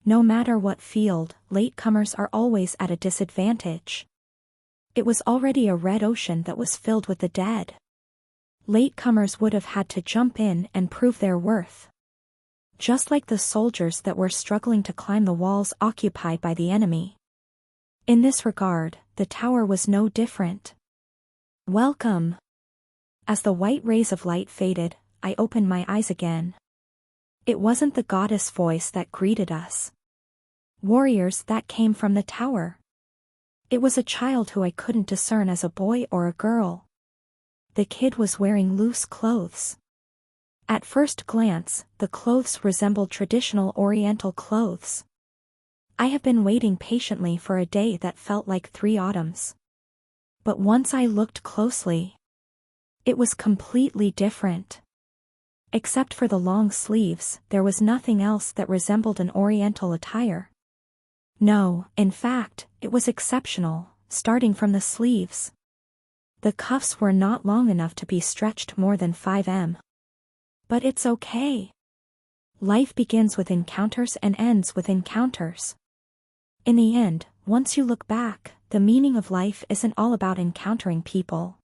No matter what field, latecomers are always at a disadvantage. It was already a red ocean that was filled with the dead. Latecomers would have had to jump in and prove their worth. Just like the soldiers that were struggling to climb the walls occupied by the enemy. In this regard, the tower was no different. Welcome. As the white rays of light faded, I opened my eyes again. It wasn't the goddess voice that greeted us. Warriors that came from the tower. It was a child who I couldn't discern as a boy or a girl. The kid was wearing loose clothes. At first glance, the clothes resembled traditional Oriental clothes. I have been waiting patiently for a day that felt like 3 autumns. But once I looked closely, it was completely different. Except for the long sleeves, there was nothing else that resembled an Oriental attire. No, in fact, it was exceptional, starting from the sleeves. The cuffs were not long enough to be stretched more than 5 m. But it's okay. Life begins with encounters and ends with encounters. In the end, once you look back, the meaning of life isn't all about encountering people.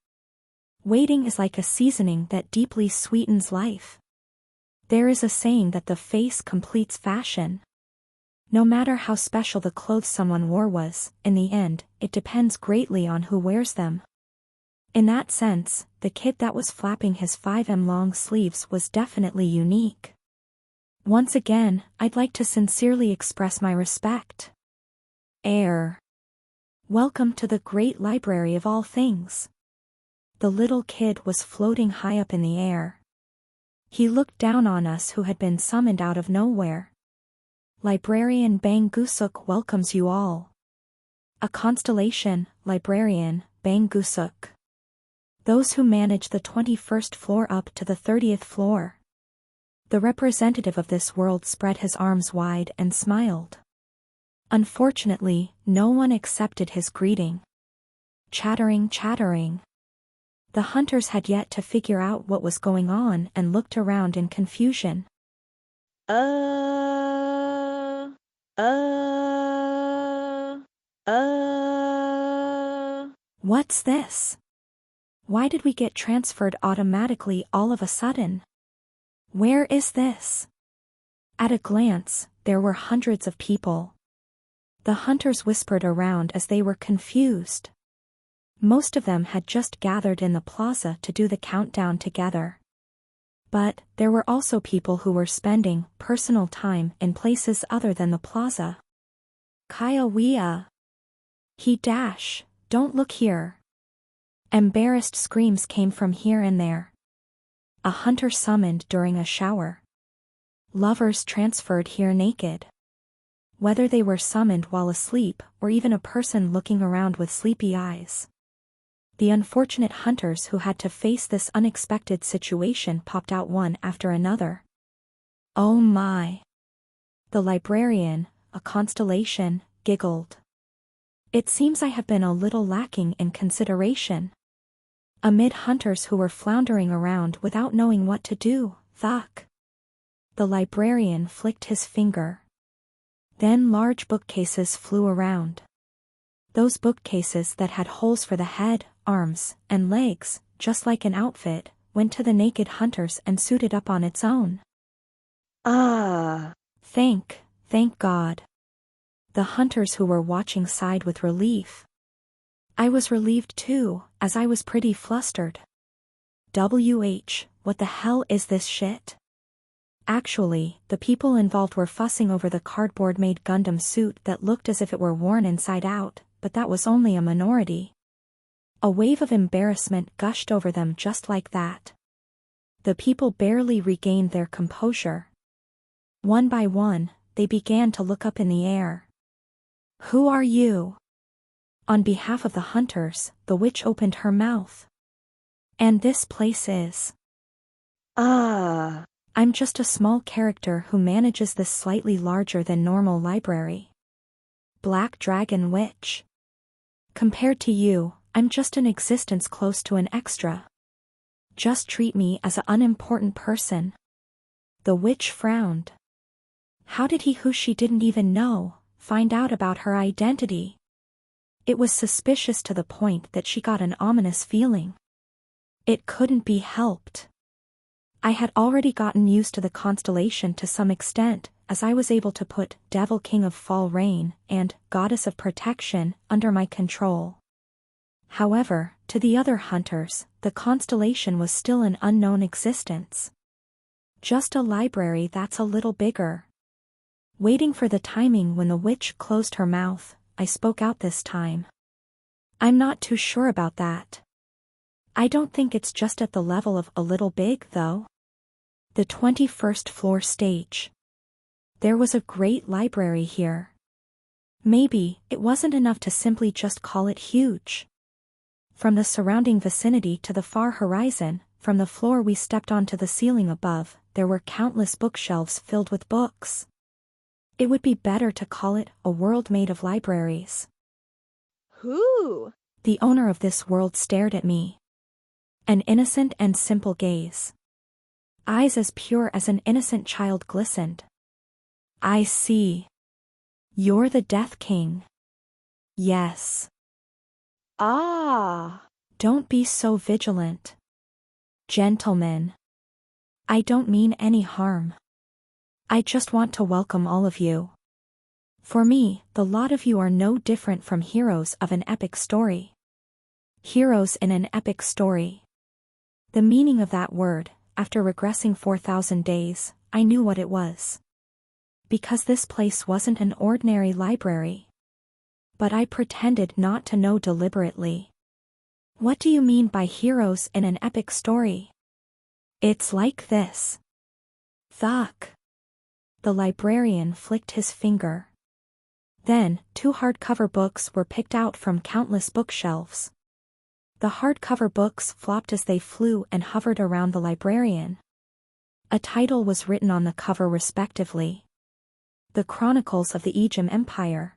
Waiting is like a seasoning that deeply sweetens life. There is a saying that the face completes fashion. No matter how special the clothes someone wore was, in the end, it depends greatly on who wears them. In that sense, the kid that was flapping his 5 m long sleeves was definitely unique. Once again, I'd like to sincerely express my respect. Air. Welcome to the great library of all things. The little kid was floating high up in the air. He looked down on us who had been summoned out of nowhere. Librarian Bangusuk welcomes you all. A constellation, Librarian Bangusuk. Those who manage the 21st floor up to the 30th floor. The representative of this world spread his arms wide and smiled. Unfortunately, no one accepted his greeting. Chattering. The hunters had yet to figure out what was going on and looked around in confusion. What's this? Why did we get transferred automatically all of a sudden? Where is this? At a glance, there were hundreds of people. The hunters whispered around as they were confused. Most of them had just gathered in the plaza to do the countdown together. But there were also people who were spending personal time in places other than the plaza. Kaya. Don't look here. Embarrassed screams came from here and there. A hunter summoned during a shower. Lovers transferred here naked. Whether they were summoned while asleep or even a person looking around with sleepy eyes. The unfortunate hunters who had to face this unexpected situation popped out one after another. Oh my! The librarian, a constellation, giggled. It seems I have been a little lacking in consideration. Amid hunters who were floundering around without knowing what to do, thunk. The librarian flicked his finger. Then large bookcases flew around. Those bookcases that had holes for the head, arms, and legs, just like an outfit, went to the naked hunters and suited up on its own. Thank God. The hunters who were watching sighed with relief. I was relieved too, as I was pretty flustered. What the hell is this shit? Actually, the people involved were fussing over the cardboard-made Gundam suit that looked as if it were worn inside out, but that was only a minority. A wave of embarrassment gushed over them just like that. The people barely regained their composure. One by one, they began to look up in the air. Who are you? On behalf of the hunters, the witch opened her mouth. And this place is... I'm just a small character who manages this slightly larger than normal library. Black Dragon Witch. Compared to you, I'm just an existence close to an extra. Just treat me as an unimportant person. The witch frowned. How did he, who she didn't even know, find out about her identity? It was suspicious to the point that she got an ominous feeling. It couldn't be helped. I had already gotten used to the constellation to some extent, as I was able to put Devil King of Fall Rain and Goddess of Protection under my control. However, to the other hunters, the constellation was still an unknown existence. Just a library that's a little bigger. Waiting for the timing when the witch closed her mouth, I spoke out this time. I'm not too sure about that. I don't think it's just at the level of a little big, though. The 21st floor stage. There was a great library here. Maybe it wasn't enough to simply just call it huge. From the surrounding vicinity to the far horizon, from the floor we stepped onto the ceiling above, there were countless bookshelves filled with books. It would be better to call it a world made of libraries. Who? The owner of this world stared at me. An innocent and simple gaze. Eyes as pure as an innocent child glistened. I see. You're the Death King. Yes. Ah. Don't be so vigilant. Gentlemen. I don't mean any harm. I just want to welcome all of you. For me, the lot of you are no different from heroes of an epic story. Heroes in an epic story. The meaning of that word, after regressing 4,000 days, I knew what it was. Because this place wasn't an ordinary library. But I pretended not to know deliberately. What do you mean by heroes in an epic story? It's like this. Thuck. The librarian flicked his finger. Then, 2 hardcover books were picked out from countless bookshelves. The hardcover books flopped as they flew and hovered around the librarian. A title was written on the cover respectively. The Chronicles of the Ejim Empire.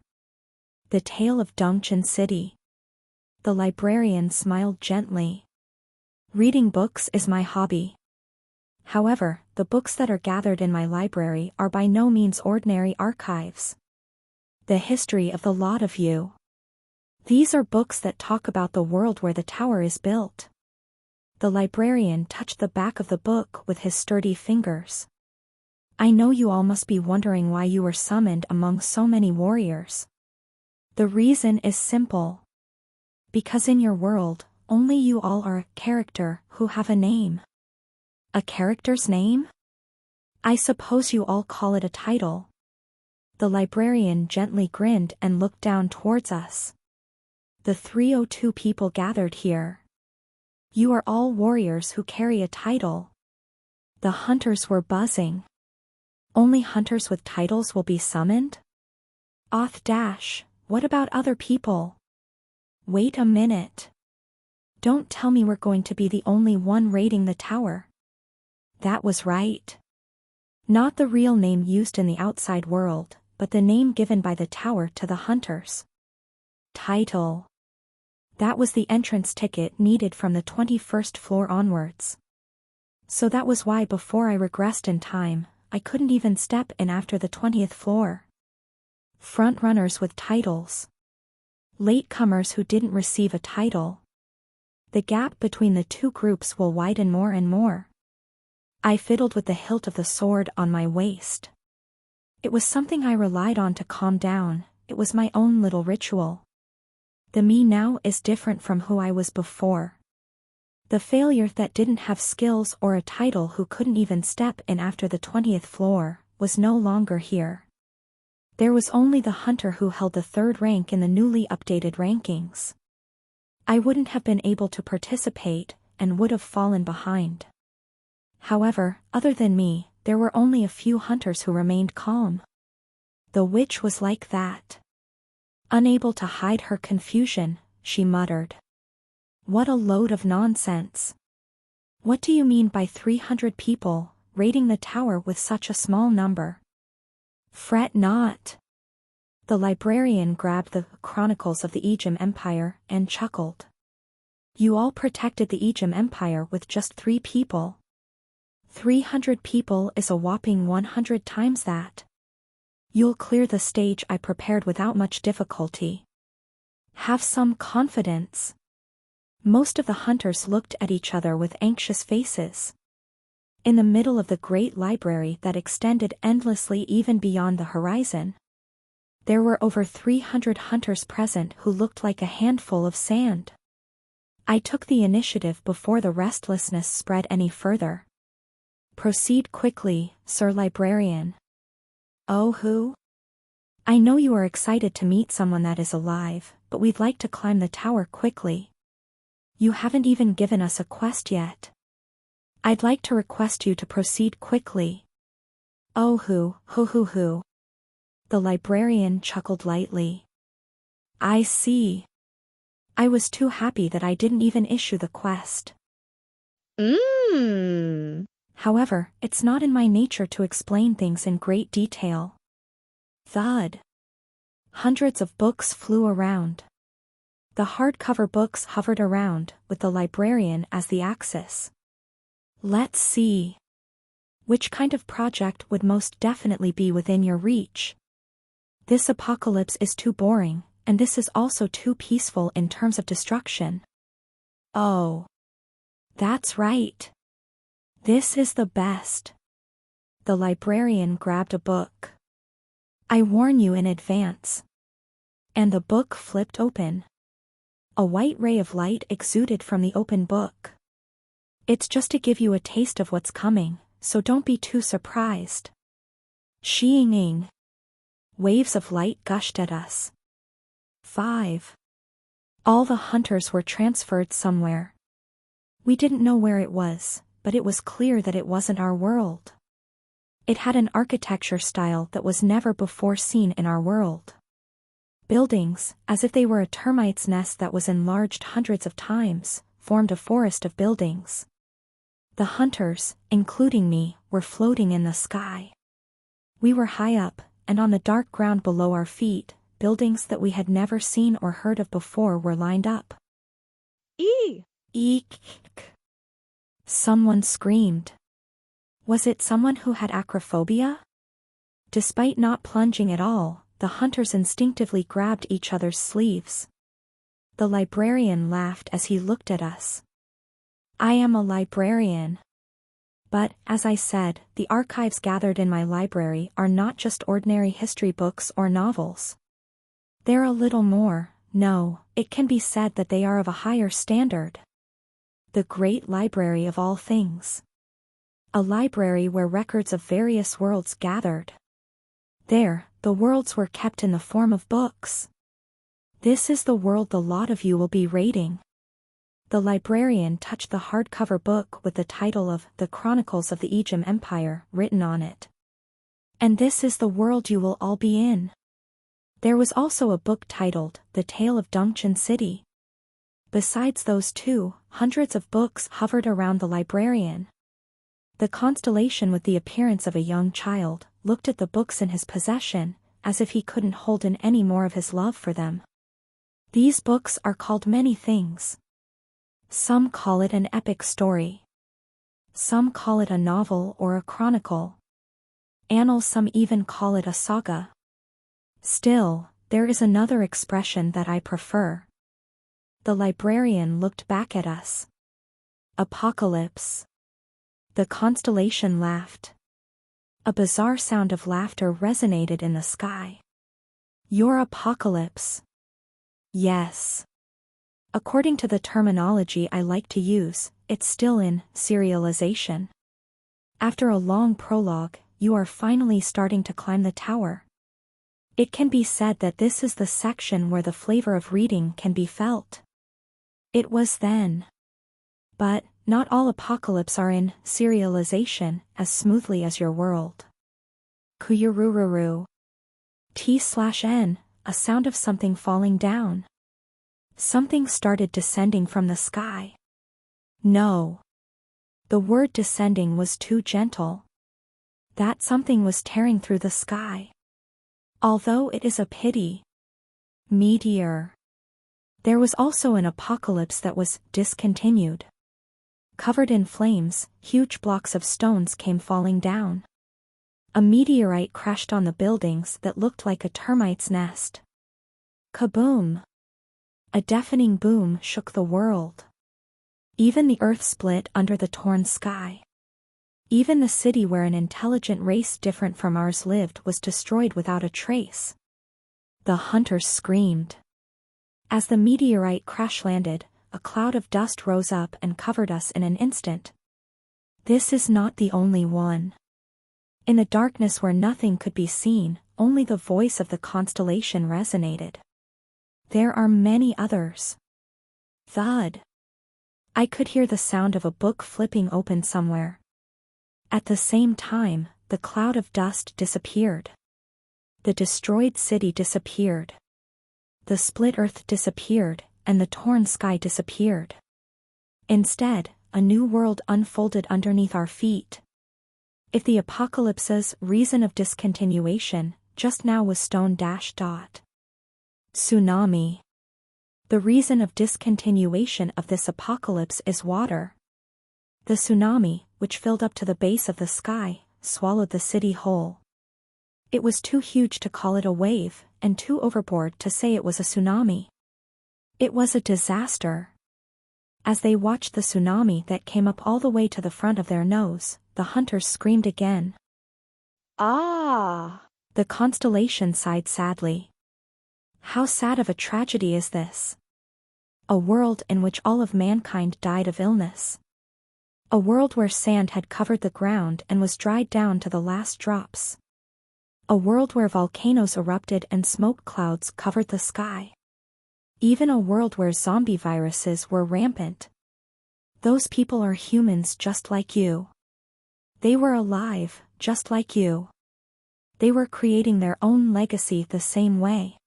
The Tale of Dongchen City. The librarian smiled gently. Reading books is my hobby. However, the books that are gathered in my library are by no means ordinary archives. The history of the lot of you. These are books that talk about the world where the tower is built. The librarian touched the back of the book with his sturdy fingers. I know you all must be wondering why you were summoned among so many warriors. The reason is simple. Because in your world, only you all are a character who have a name. A character's name? I suppose you all call it a title. The librarian gently grinned and looked down towards us. The 302 people gathered here. You are all warriors who carry a title. The hunters were buzzing. Only hunters with titles will be summoned? What about other people? Wait a minute. Don't tell me we're going to be the only one raiding the tower. That was right. Not the real name used in the outside world, but the name given by the tower to the hunters. Title. That was the entrance ticket needed from the 21st floor onwards. So that was why before I regressed in time, I couldn't even step in after the 20th floor. Frontrunners with titles. Latecomers who didn't receive a title. The gap between the two groups will widen more and more. I fiddled with the hilt of the sword on my waist. It was something I relied on to calm down, it was my own little ritual. The me now is different from who I was before. The failure that didn't have skills or a title who couldn't even step in after the 20th floor, was no longer here. There was only the hunter who held the 3rd rank in the newly updated rankings. I wouldn't have been able to participate, and would have fallen behind. However, other than me, there were only a few hunters who remained calm. The witch was like that. Unable to hide her confusion, she muttered. What a load of nonsense. What do you mean by 300 people, raiding the tower with such a small number? Fret not. The librarian grabbed the Chronicles of the Ejim Empire and chuckled. You all protected the Ejim Empire with just 3 people. 300 people is a whopping 100 times that. You'll clear the stage I prepared without much difficulty. Have some confidence. Most of the hunters looked at each other with anxious faces. In the middle of the great library that extended endlessly even beyond the horizon, there were over 300 hunters present who looked like a handful of sand. I took the initiative before the restlessness spread any further. Proceed quickly, Sir Librarian. Oh, who? I know you are excited to meet someone that is alive, but we'd like to climb the tower quickly. You haven't even given us a quest yet. I'd like to request you to proceed quickly. Oh, who. The librarian chuckled lightly. I see. I was too happy that I didn't even issue the quest. However, it's not in my nature to explain things in great detail. Thud. Hundreds of books flew around. The hardcover books hovered around, with the librarian as the axis. Let's see. Which kind of project would most definitely be within your reach? This apocalypse is too boring, and this is also too peaceful in terms of destruction. Oh. That's right. This is the best. The librarian grabbed a book. I warn you in advance. And the book flipped open. A white ray of light exuded from the open book. It's just to give you a taste of what's coming, so don't be too surprised. Shing. Waves of light gushed at us. 5. All the hunters were transferred somewhere. We didn't know where it was, but it was clear that it wasn't our world. It had an architecture style that was never before seen in our world. Buildings, as if they were a termite's nest that was enlarged hundreds of times, formed a forest of buildings. The hunters, including me, were floating in the sky. We were high up, and on the dark ground below our feet, buildings that we had never seen or heard of before were lined up. Eek! Someone screamed. Was it someone who had acrophobia? Despite not plunging at all, the hunters instinctively grabbed each other's sleeves. The librarian laughed as he looked at us. I am a librarian. But, as I said, the archives gathered in my library are not just ordinary history books or novels. They're a little more. No, it can be said that they are of a higher standard. The great library of all things. A library where records of various worlds gathered. There, the worlds were kept in the form of books. This is the world the lot of you will be raiding. The librarian touched the hardcover book with the title of The Chronicles of the Ejim Empire written on it. And this is the world you will all be in. There was also a book titled The Tale of Dongchen City. Besides those two, hundreds of books hovered around the librarian. The constellation with the appearance of a young child looked at the books in his possession, as if he couldn't hold in any more of his love for them. These books are called many things. Some call it an epic story. Some call it a novel or a chronicle. Annals, some even call it a saga. Still, there is another expression that I prefer. The librarian looked back at us. Apocalypse. The constellation laughed. A bizarre sound of laughter resonated in the sky. Your apocalypse. Yes. According to the terminology I like to use, it's still in serialization. After a long prologue, you are finally starting to climb the tower. It can be said that this is the section where the flavor of reading can be felt. It was then. But, not all apocalypse are in serialization as smoothly as your world. Kuyurururu. T/N, a sound of something falling down. Something started descending from the sky. No. The word descending was too gentle. That something was tearing through the sky. Although it is a pity. Meteor. There was also an apocalypse that was discontinued. Covered in flames, huge blocks of stones came falling down. A meteorite crashed on the buildings that looked like a termite's nest. Kaboom! A deafening boom shook the world. Even the earth split under the torn sky. Even the city where an intelligent race different from ours lived was destroyed without a trace. The hunters screamed. As the meteorite crash-landed, a cloud of dust rose up and covered us in an instant. This is not the only one. In the darkness where nothing could be seen, only the voice of the constellation resonated. There are many others. Thud. I could hear the sound of a book flipping open somewhere. At the same time, the cloud of dust disappeared. The destroyed city disappeared. The split earth disappeared, and the torn sky disappeared. Instead, a new world unfolded underneath our feet. If the apocalypse's reason of discontinuation just now was stone dash dot. Tsunami. The reason of discontinuation of this apocalypse is water. The tsunami, which filled up to the base of the sky, swallowed the city whole. It was too huge to call it a wave, and too overboard to say it was a tsunami. It was a disaster. As they watched the tsunami that came up all the way to the front of their nose, the hunters screamed again. Ah! The constellation sighed sadly. How sad of a tragedy is this? A world in which all of mankind died of illness. A world where sand had covered the ground and was dried down to the last drops. A world where volcanoes erupted and smoke clouds covered the sky. Even a world where zombie viruses were rampant. Those people are humans just like you. They were alive, just like you. They were creating their own legacy the same way.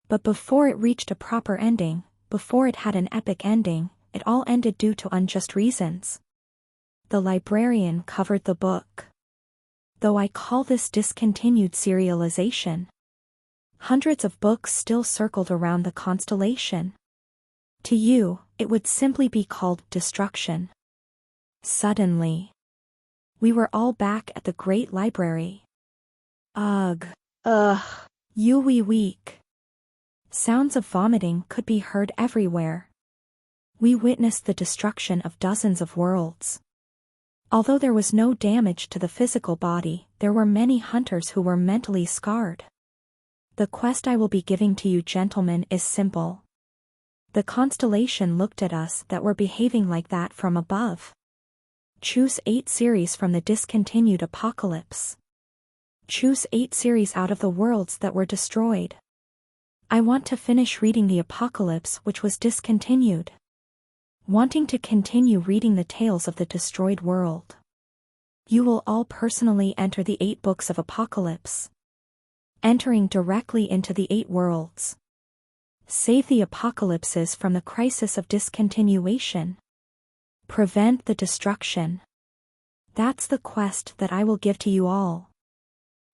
But before it reached a proper ending, before it had an epic ending, it all ended due to unjust reasons. The librarian covered the book. Though I call this discontinued serialization. Hundreds of books still circled around the constellation. To you, it would simply be called destruction. Suddenly. We were all back at the great library. Ugh. Ugh. You wee weak. Sounds of vomiting could be heard everywhere. We witnessed the destruction of dozens of worlds. Although there was no damage to the physical body, there were many hunters who were mentally scarred. The quest I will be giving to you gentlemen is simple. The constellation looked at us that were behaving like that from above. Choose 8 series from the discontinued apocalypse. Choose 8 series out of the worlds that were destroyed. I want to finish reading the apocalypse which was discontinued. Wanting to continue reading the tales of the destroyed world. You will all personally enter the 8 books of apocalypse. Entering directly into the 8 worlds. Save the apocalypses from the crisis of discontinuation. Prevent the destruction. That's the quest that I will give to you all.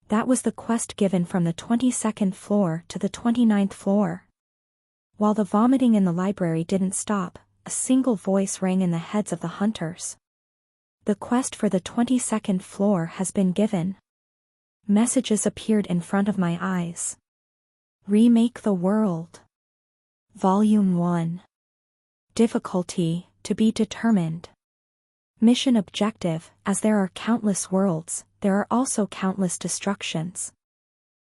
That was the quest given from the 22nd floor to the 29th floor. While the vomiting in the library didn't stop, a single voice rang in the heads of the hunters. The quest for the 22nd floor has been given. Messages appeared in front of my eyes. Remake the world. Volume 1. Difficulty, to be determined. Mission objective, as there are countless worlds, there are also countless destructions.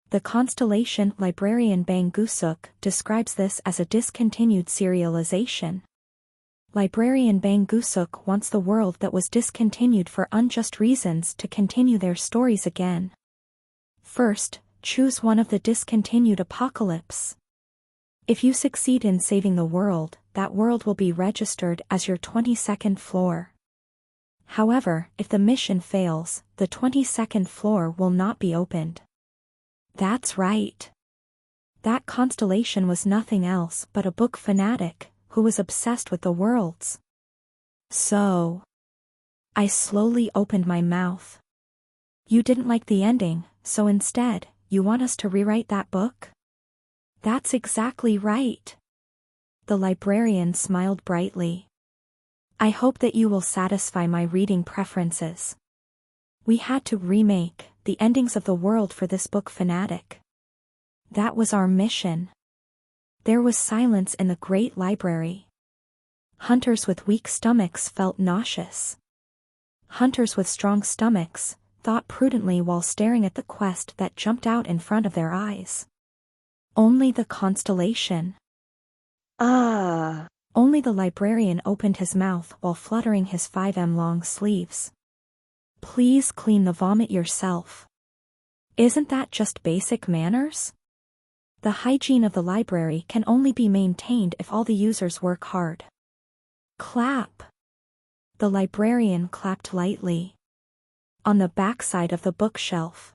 The constellation librarian Bangusuk describes this as a discontinued serialization. Librarian Bangusuk wants the world that was discontinued for unjust reasons to continue their stories again. First, choose one of the discontinued apocalypse. If you succeed in saving the world, that world will be registered as your 22nd floor. However, if the mission fails, the 22nd floor will not be opened. That's right. That constellation was nothing else but a book fanatic, who was obsessed with the worlds. So. I slowly opened my mouth. You didn't like the ending, so instead, you want us to rewrite that book? That's exactly right. The librarian smiled brightly. I hope that you will satisfy my reading preferences. We had to remake, the endings of the world for this book fanatic. That was our mission. There was silence in the great library. Hunters with weak stomachs felt nauseous. Hunters with strong stomachs thought prudently while staring at the quest that jumped out in front of their eyes. Only the constellation. Ah. Only the librarian opened his mouth while fluttering his 5 long sleeves. Please clean the vomit yourself. Isn't that just basic manners? The hygiene of the library can only be maintained if all the users work hard. Clap. The librarian clapped lightly. On the backside of the bookshelf.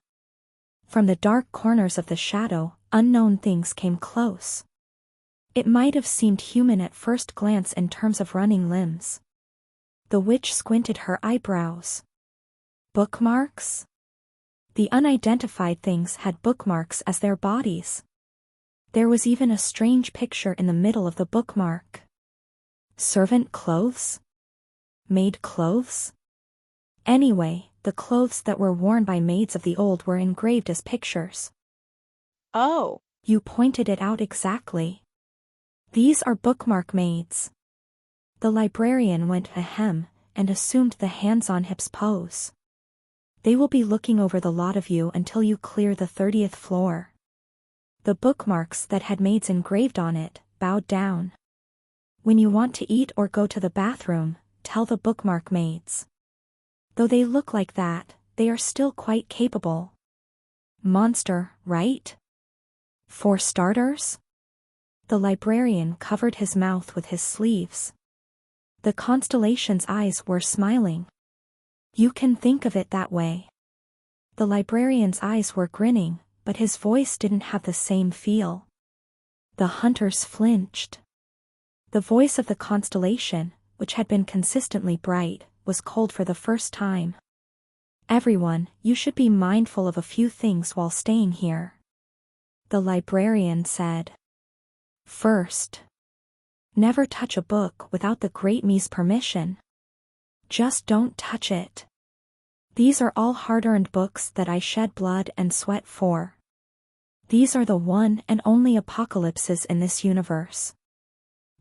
From the dark corners of the shadow, unknown things came close. It might have seemed human at first glance in terms of running limbs. The witch squinted her eyebrows. Bookmarks? The unidentified things had bookmarks as their bodies. There was even a strange picture in the middle of the bookmark. Servant clothes? Maid clothes? Anyway, the clothes that were worn by maids of the old were engraved as pictures. Oh. You pointed it out exactly. These are bookmark maids. The librarian went ahem and assumed the hands-on-hips pose. They will be looking over the lot of you until you clear the 30th floor. The bookmarks that had maids engraved on it bowed down. When you want to eat or go to the bathroom, tell the bookmark maids. Though they look like that, they are still quite capable. Monster, right? For starters? The librarian covered his mouth with his sleeves. The constellation's eyes were smiling. You can think of it that way. The librarian's eyes were grinning, but his voice didn't have the same feel. The hunters flinched. The voice of the constellation, which had been consistently bright, was cold for the first time. Everyone, you should be mindful of a few things while staying here. The librarian said. First, never touch a book without the Great Me's permission. Just don't touch it. These are all hard-earned books that I shed blood and sweat for. These are the one and only apocalypses in this universe.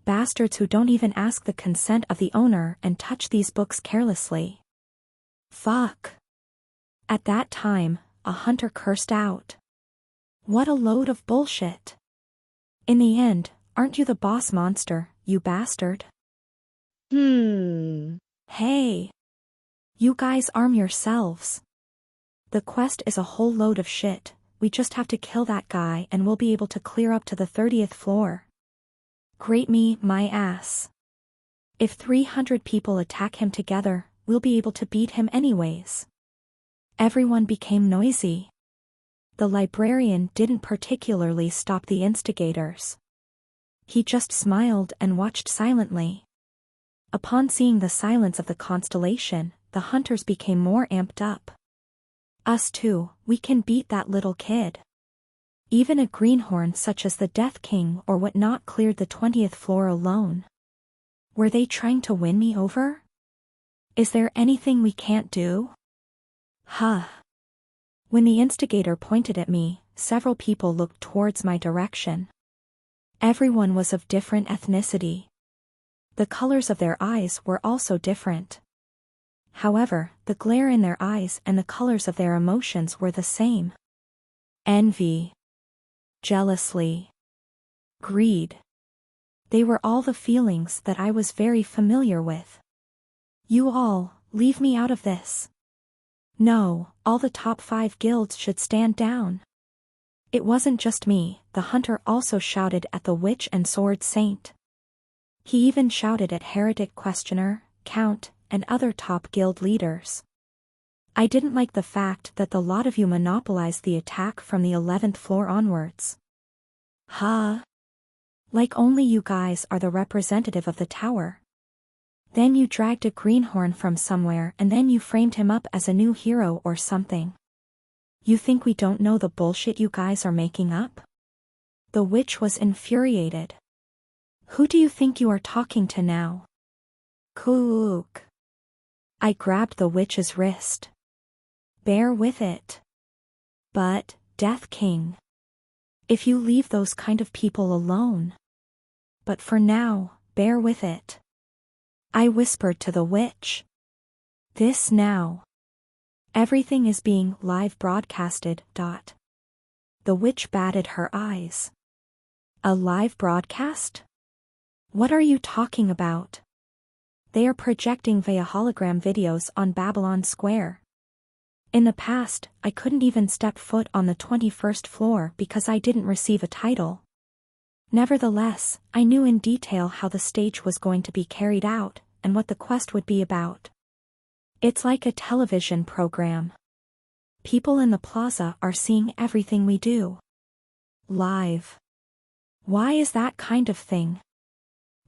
Bastards who don't even ask the consent of the owner and touch these books carelessly. Fuck. At that time, a hunter cursed out. What a load of bullshit. In the end, aren't you the boss monster, you bastard? Hey. You guys arm yourselves. The quest is a whole load of shit, we just have to kill that guy and we'll be able to clear up to the 30th floor. Great me, my ass. If 300 people attack him together, we'll be able to beat him anyways. Everyone became noisy. The librarian didn't particularly stop the instigators. He just smiled and watched silently. Upon seeing the silence of the constellation, the hunters became more amped up. Us too, we can beat that little kid. Even a greenhorn such as the Death King or whatnot cleared the 20th floor alone. Were they trying to win me over? Is there anything we can't do? Huh. When the instigator pointed at me, several people looked towards my direction. Everyone was of different ethnicity. The colors of their eyes were also different. However, the glare in their eyes and the colors of their emotions were the same. Envy. Jealousy. Greed. They were all the feelings that I was very familiar with. You all, leave me out of this. No, all the top 5 guilds should stand down. It wasn't just me, the hunter also shouted at the witch and sword saint. He even shouted at heretic questioner, count, and other top guild leaders. I didn't like the fact that the lot of you monopolized the attack from the 11th floor onwards. Huh? Like only you guys are the representative of the tower. Then you dragged a greenhorn from somewhere and then you framed him up as a new hero or something. You think we don't know the bullshit you guys are making up? The witch was infuriated. Who do you think you are talking to now? Kook. I grabbed the witch's wrist. Bear with it. But, Death King, if you leave those kind of people alone. But for now, bear with it. I whispered to the witch. This now. Everything is being live broadcasted. The witch batted her eyes. A live broadcast? What are you talking about? They are projecting via hologram videos on Babylon Square. In the past, I couldn't even step foot on the 21st floor because I didn't receive a title. Nevertheless, I knew in detail how the stage was going to be carried out, and what the quest would be about. It's like a television program. People in the plaza are seeing everything we do. Live. Why is that kind of thing?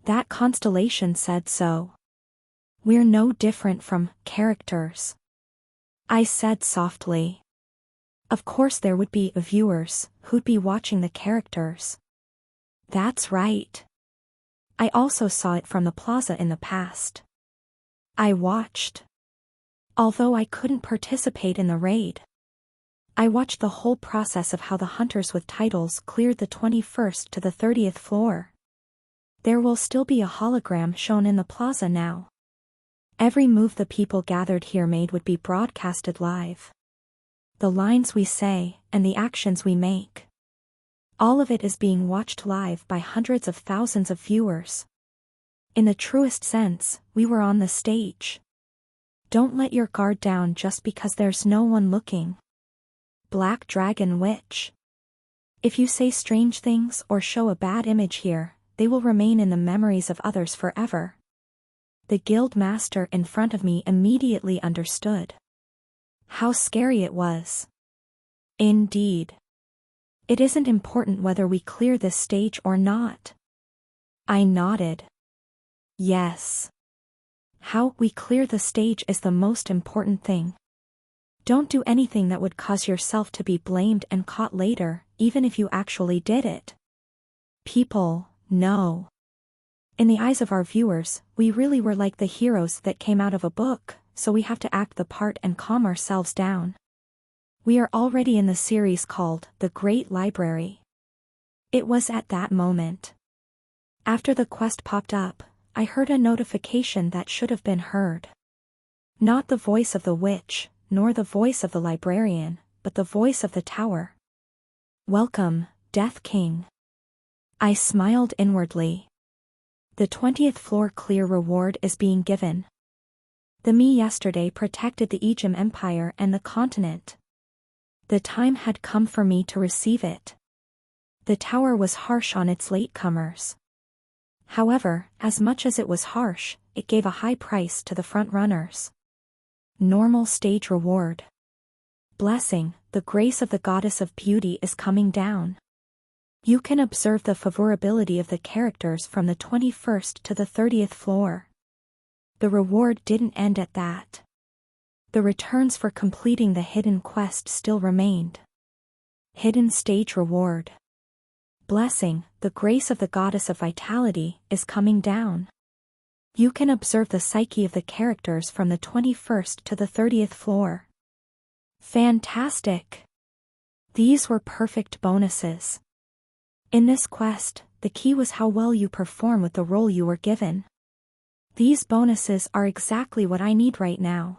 That constellation said so. We're no different from characters. I said softly. Of course there would be viewers who'd be watching the characters. That's right. I also saw it from the plaza in the past. I watched. Although I couldn't participate in the raid. I watched the whole process of how the hunters with titles cleared the 21st to the 30th floor. There will still be a hologram shown in the plaza now. Every move the people gathered here made would be broadcasted live. The lines we say, and the actions we make. All of it is being watched live by hundreds of thousands of viewers. In the truest sense, we were on the stage. Don't let your guard down just because there's no one looking. Black Dragon Witch. If you say strange things or show a bad image here, they will remain in the memories of others forever. The guild master in front of me immediately understood. How scary it was. Indeed. It isn't important whether we clear this stage or not. I nodded. Yes. How we clear the stage is the most important thing. Don't do anything that would cause yourself to be blamed and caught later, even if you actually did it. People, no. In the eyes of our viewers, we really were like the heroes that came out of a book, so we have to act the part and calm ourselves down. We are already in the series called The Great Library. It was at that moment. After the quest popped up, I heard a notification that should have been heard. Not the voice of the witch, nor the voice of the librarian, but the voice of the tower. Welcome, Death King. I smiled inwardly. The 20th floor clear reward is being given. The me yesterday protected the Egyptian Empire and the continent. The time had come for me to receive it. The tower was harsh on its latecomers. However, as much as it was harsh, it gave a high price to the front-runners. Normal stage reward. Blessing, the grace of the goddess of beauty is coming down. You can observe the favorability of the characters from the 21st to the 30th floor. The reward didn't end at that. The returns for completing the hidden quest still remained. Hidden stage reward. Blessing, the grace of the goddess of vitality, is coming down. You can observe the psyche of the characters from the 21st to the 30th floor. Fantastic! These were perfect bonuses. In this quest, the key was how well you perform with the role you were given. These bonuses are exactly what I need right now.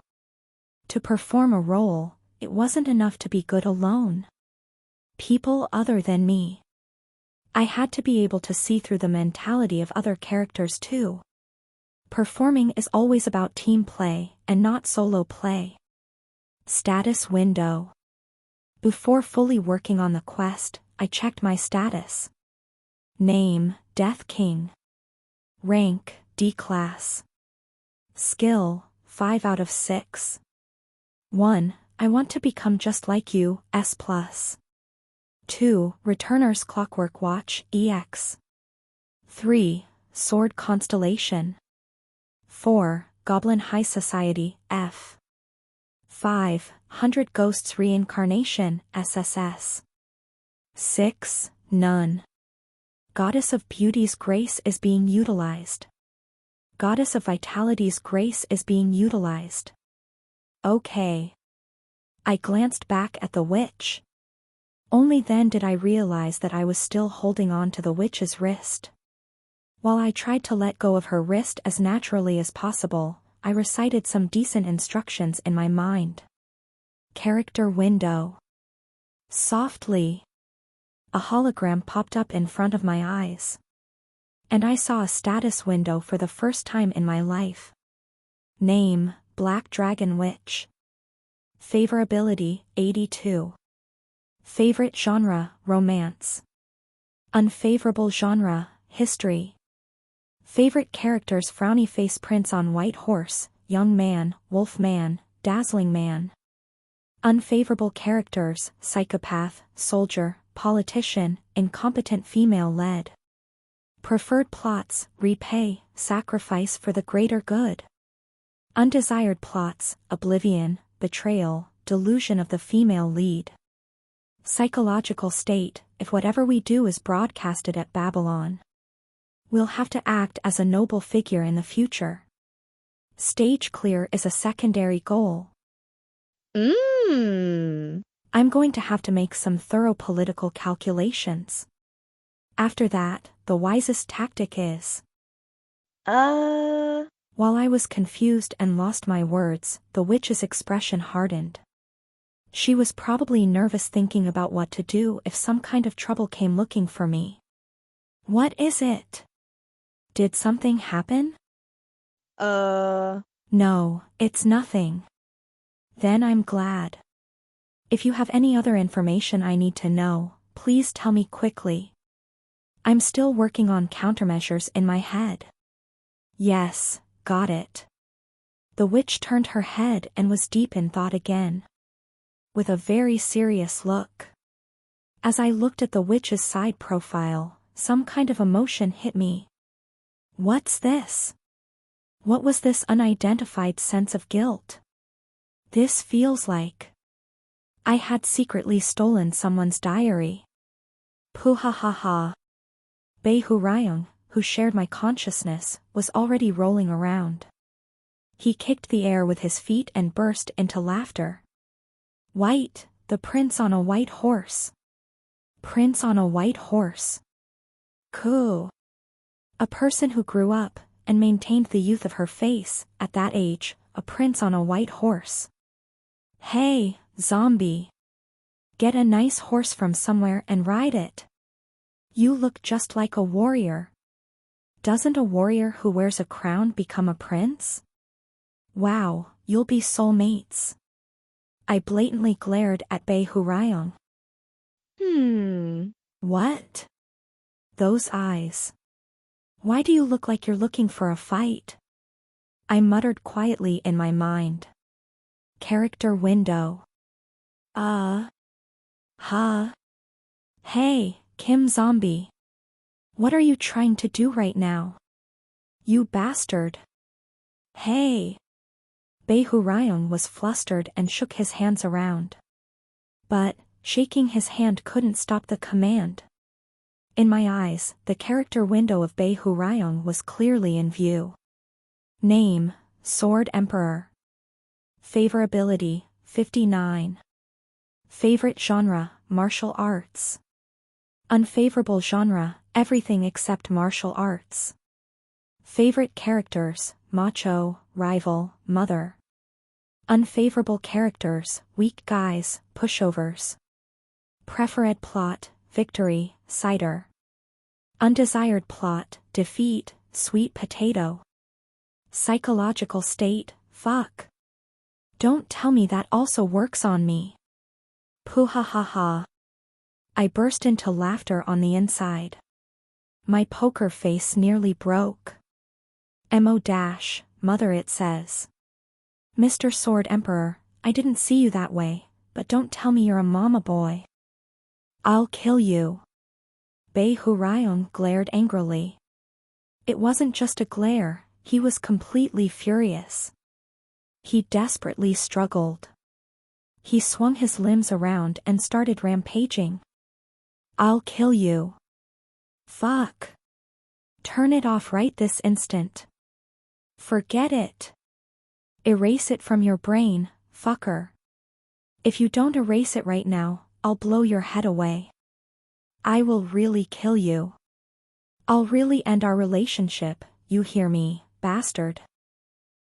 To perform a role, it wasn't enough to be good alone. People other than me. I had to be able to see through the mentality of other characters too. Performing is always about team play, and not solo play. Status window. Before fully working on the quest, I checked my status. Name, Death King. Rank, D class. Skill, 5 out of 6. 1. I want to become just like you, S+. 2. Returner's Clockwork Watch, EX. 3. Sword Constellation. 4. Goblin High Society, F. 5. 100 Ghosts Reincarnation, SSS. 6. None. Goddess of Beauty's grace is being utilized. Goddess of Vitality's grace is being utilized. Okay. I glanced back at the witch. Only then did I realize that I was still holding on to the witch's wrist. While I tried to let go of her wrist as naturally as possible, I recited some decent instructions in my mind. Character window. Softly. A hologram popped up in front of my eyes. And I saw a status window for the first time in my life. Name, Black Dragon Witch. Favorability, 82. Favorite genre, romance. Unfavorable genre, history. Favorite characters: frowny face, prince on white horse, young man, wolf man, dazzling man. Unfavorable characters: psychopath, soldier, politician, incompetent female led. Preferred plots: repay, sacrifice for the greater good. Undesired plots: oblivion, betrayal, delusion of the female lead. Psychological state: if whatever we do is broadcasted at Babylon, we'll have to act as a noble figure in the future. Stage clear is a secondary goal. I'm going to have to make some thorough political calculations. After that, the wisest tactic is... While I was confused and lost my words, the witch's expression hardened. She was probably nervous, thinking about what to do if some kind of trouble came looking for me. What is it? Did something happen? No, it's nothing. Then I'm glad. If you have any other information I need to know, please tell me quickly. I'm still working on countermeasures in my head. Yes, got it. The witch turned her head and was deep in thought again. With a very serious look. As I looked at the witch's side profile, some kind of emotion hit me. What's this? What was this unidentified sense of guilt? This feels like I had secretly stolen someone's diary. Poo-ha-ha-ha. Beihurayung, who shared my consciousness, was already rolling around. He kicked the air with his feet and burst into laughter. White, the prince on a white horse. Prince on a white horse. Cool. A person who grew up and maintained the youth of her face, at that age, a prince on a white horse. Hey, zombie. Get a nice horse from somewhere and ride it. You look just like a warrior. Doesn't a warrior who wears a crown become a prince? Wow, you'll be soulmates. I blatantly glared at Beihurayung. What? Those eyes. Why do you look like you're looking for a fight? I muttered quietly in my mind. Character window. Hey, Kim Zombie. What are you trying to do right now? You bastard. Hey. Beihurayung was flustered and shook his hands around. But, shaking his hand couldn't stop the command. In my eyes, the character window of Beihurayung was clearly in view. Name, Sword Emperor. Favorability, 59. Favorite genre, martial arts. Unfavorable genre, everything except martial arts. Favorite characters, macho, rival, mother. Unfavorable characters, weak guys, pushovers. Preferred plot, victory, cider. Undesired plot, defeat, sweet potato. Psychological state, fuck. Don't tell me that also works on me. Poo-ha-ha-ha. I burst into laughter on the inside. My poker face nearly broke. Mother, it says. Mr. Sword Emperor, I didn't see you that way, but don't tell me you're a mama boy. I'll kill you. Beihurayung glared angrily. It wasn't just a glare, he was completely furious. He desperately struggled. He swung his limbs around and started rampaging. I'll kill you. Fuck. Turn it off right this instant. Forget it. Erase it from your brain, fucker. If you don't erase it right now, I'll blow your head away. I will really kill you. I'll really end our relationship, you hear me, bastard.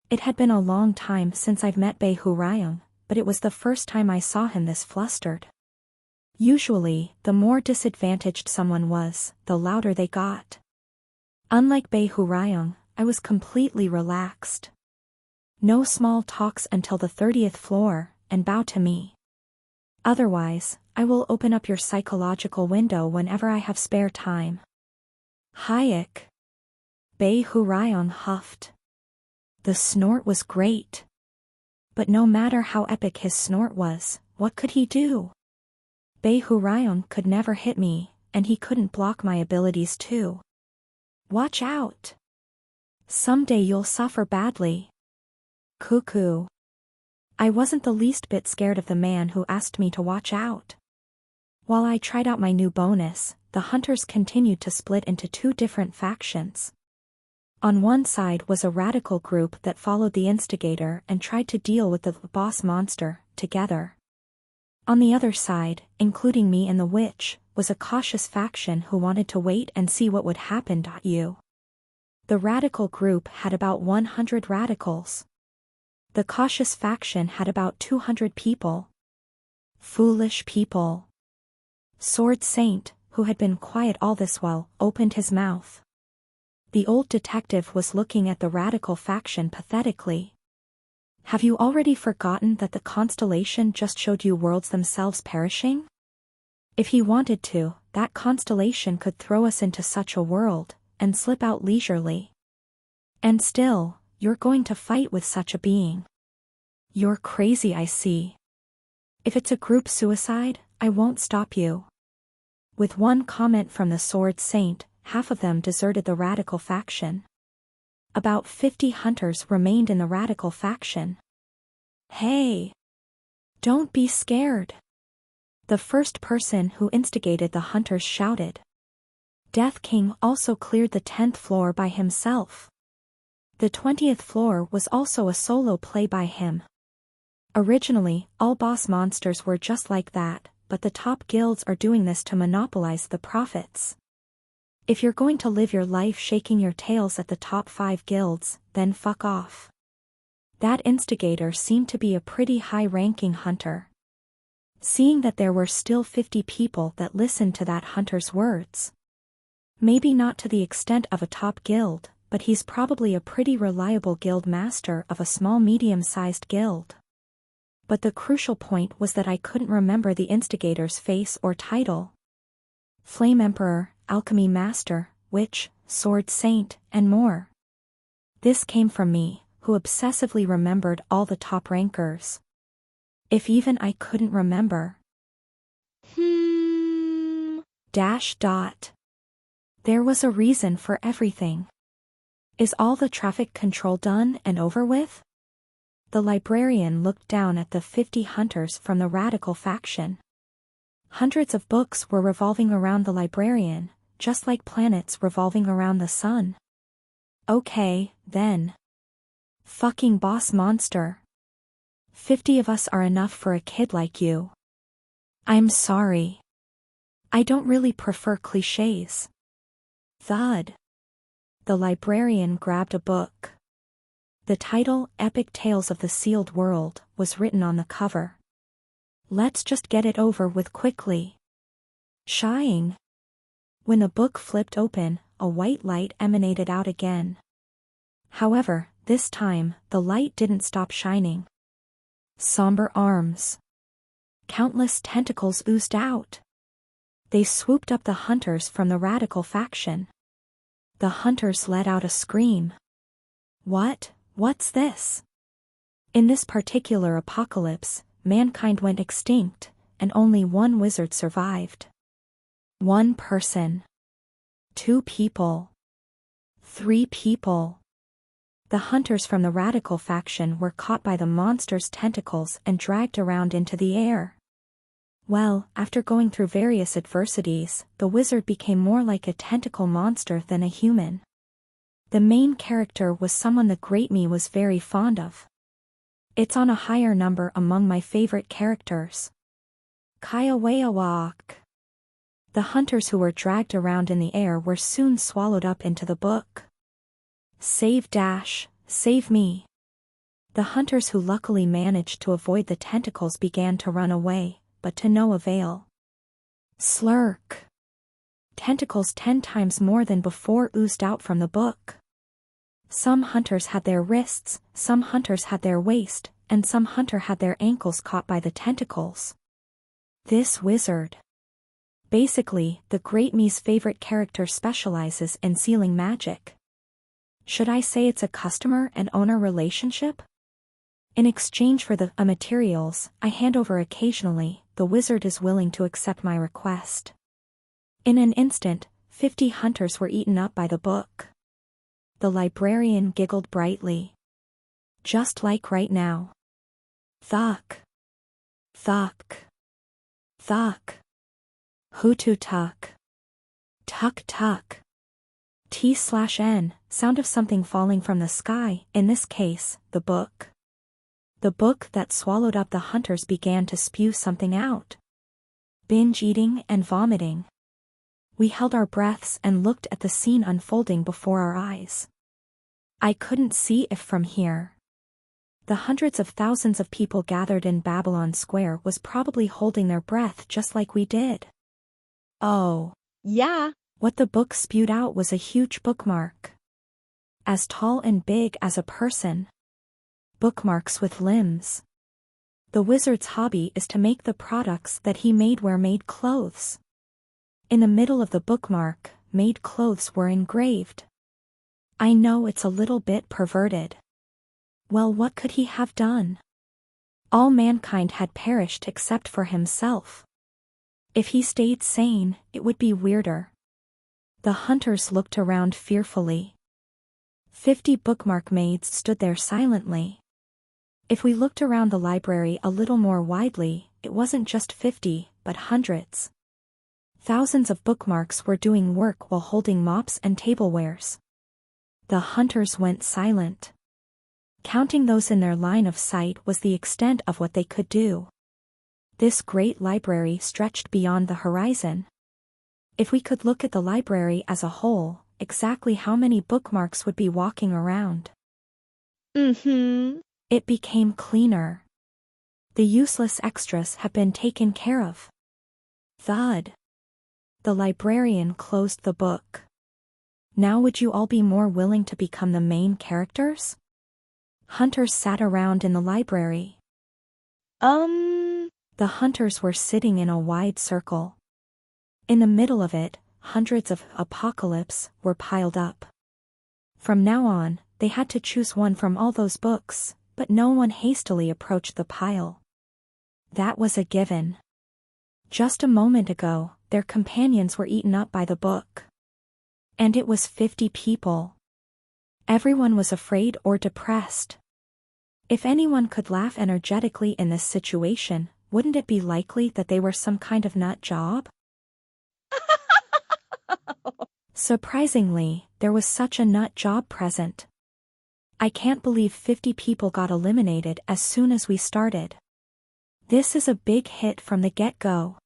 It had been a long time since I've met Bei Hurayong, but it was the first time I saw him this flustered. Usually, the more disadvantaged someone was, the louder they got. Unlike Bei Hurayong, I was completely relaxed. No small talks until the 30th floor, and bow to me. Otherwise, I will open up your psychological window whenever I have spare time. Hayek. Bei Hurayong huffed. The snort was great. But no matter how epic his snort was, what could he do? Bei Hurayong could never hit me, and he couldn't block my abilities too. Watch out. Someday you'll suffer badly. Cuckoo. I wasn't the least bit scared of the man who asked me to watch out. While I tried out my new bonus, the hunters continued to split into two different factions. On one side was a radical group that followed the instigator and tried to deal with the boss monster, together. On the other side, including me and the witch, was a cautious faction who wanted to wait and see what would happen. You. The radical group had about 100 radicals. The cautious faction had about 200 people. Foolish people. Sword Saint, who had been quiet all this while, opened his mouth. The old detective was looking at the radical faction pathetically. Have you already forgotten that the constellation just showed you worlds themselves perishing? If he wanted to, that constellation could throw us into such a world, and slip out leisurely. And still, you're going to fight with such a being. You're crazy, I see. If it's a group suicide, I won't stop you. With one comment from the Sword Saint, half of them deserted the radical faction. About 50 hunters remained in the radical faction. Hey! Don't be scared. The first person who instigated the hunters shouted. Death King also cleared the 10th floor by himself. The 20th floor was also a solo play by him. Originally, all boss monsters were just like that, but the top guilds are doing this to monopolize the profits. If you're going to live your life shaking your tails at the top 5 guilds, then fuck off. That instigator seemed to be a pretty high-ranking hunter. Seeing that there were still 50 people that listened to that hunter's words. Maybe not to the extent of a top guild, but he's probably a pretty reliable guild master of a small medium-sized guild. But the crucial point was that I couldn't remember the instigator's face or title. Flame Emperor, Alchemy Master, Witch, Sword Saint, and more. This came from me, who obsessively remembered all the top rankers. If even I couldn't remember. There was a reason for everything. Is all the traffic control done and over with? The librarian looked down at the 50 hunters from the radical faction. Hundreds of books were revolving around the librarian, just like planets revolving around the sun. Okay, then. Fucking boss monster. 50 of us are enough for a kid like you. I'm sorry. I don't really prefer clichés. Thud. The librarian grabbed a book. The title, Epic Tales of the Sealed World, was written on the cover. Let's just get it over with quickly. Shying. When the book flipped open, a white light emanated out again. However, this time, the light didn't stop shining. Somber arms. Countless tentacles oozed out. They swooped up the hunters from the radical faction. The hunters let out a scream. What's this? In this particular apocalypse, mankind went extinct, and only one wizard survived. 1 person. 2 people. 3 people. The hunters from the radical faction were caught by the monster's tentacles and dragged around into the air. Well, after going through various adversities, the wizard became more like a tentacle monster than a human. The main character was someone the Great Me was very fond of. It's on a higher number among my favorite characters. Kayawayawak. The hunters who were dragged around in the air were soon swallowed up into the book. Save Dash, save me. The hunters who luckily managed to avoid the tentacles began to run away, but to no avail. Slurk. Tentacles 10 times more than before oozed out from the book. Some hunters had their wrists, some hunters had their waist, and some hunter had their ankles caught by the tentacles. This wizard. Basically, the Great Me's favorite character specializes in sealing magic. Should I say it's a customer and owner relationship? In exchange for the materials I hand over occasionally, the wizard is willing to accept my request. In an instant, 50 hunters were eaten up by the book. The librarian giggled brightly. Just like right now. Thuk. Thuk. Thuk. Hutu tuck. Tuck tuck. T/N, sound of something falling from the sky, in this case, the book. The book that swallowed up the hunters began to spew something out. Binge eating and vomiting. We held our breaths and looked at the scene unfolding before our eyes. I couldn't see it from here. The hundreds of thousands of people gathered in Babylon Square was probably holding their breath just like we did. Oh. Yeah. What the book spewed out was a huge bookmark. As tall and big as a person. Bookmarks with limbs. The wizard's hobby is to make the products that he made were made clothes. In the middle of the bookmark, made clothes were engraved. I know it's a little bit perverted. Well, what could he have done? All mankind had perished except for himself. If he stayed sane, it would be weirder. The hunters looked around fearfully. 50 bookmark maids stood there silently. If we looked around the library a little more widely, it wasn't just 50, but hundreds. Thousands of bookmarks were doing work while holding mops and tablewares. The hunters went silent. Counting those in their line of sight was the extent of what they could do. This great library stretched beyond the horizon. If we could look at the library as a whole, exactly how many bookmarks would be walking around? It became cleaner. The useless extras have been taken care of. Thud. The librarian closed the book. Now would you all be more willing to become the main characters? Hunters sat around in the library. The hunters were sitting in a wide circle. In the middle of it, hundreds of apocalypse were piled up. From now on, they had to choose one from all those books, but no one hastily approached the pile. That was a given. Just a moment ago, their companions were eaten up by the book. And it was 50 people. Everyone was afraid or depressed. If anyone could laugh energetically in this situation, wouldn't it be likely that they were some kind of nut job? Surprisingly, there was such a nut job present. I can't believe 50 people got eliminated as soon as we started. This is a big hit from the get-go.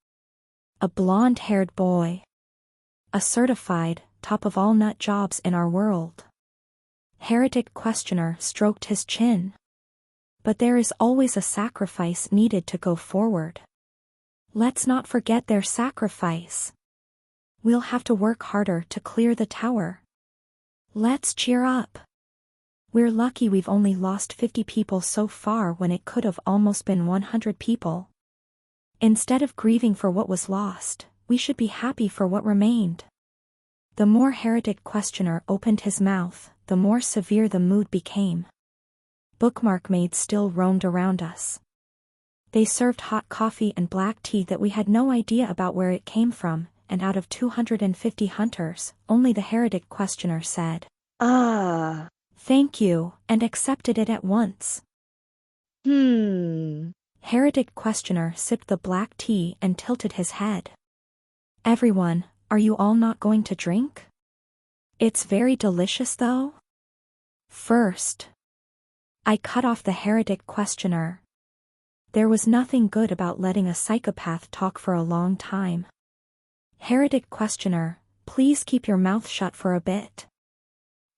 A blonde-haired boy. A certified, top of all nut jobs in our world. Heretic questioner stroked his chin. But there is always a sacrifice needed to go forward. Let's not forget their sacrifice. We'll have to work harder to clear the tower. Let's cheer up. We're lucky we've only lost 50 people so far when it could have almost been 100 people. Instead of grieving for what was lost, we should be happy for what remained. The more heretic questioner opened his mouth, the more severe the mood became. Bookmark maids still roamed around us. They served hot coffee and black tea that we had no idea about where it came from, and out of 250 hunters, only the heretic questioner said, Ah. Thank you, and accepted it at once. Heretic questioner sipped the black tea and tilted his head. Everyone, are you all not going to drink? It's very delicious though. First. I cut off the heretic questioner. There was nothing good about letting a psychopath talk for a long time. Heretic questioner, please keep your mouth shut for a bit.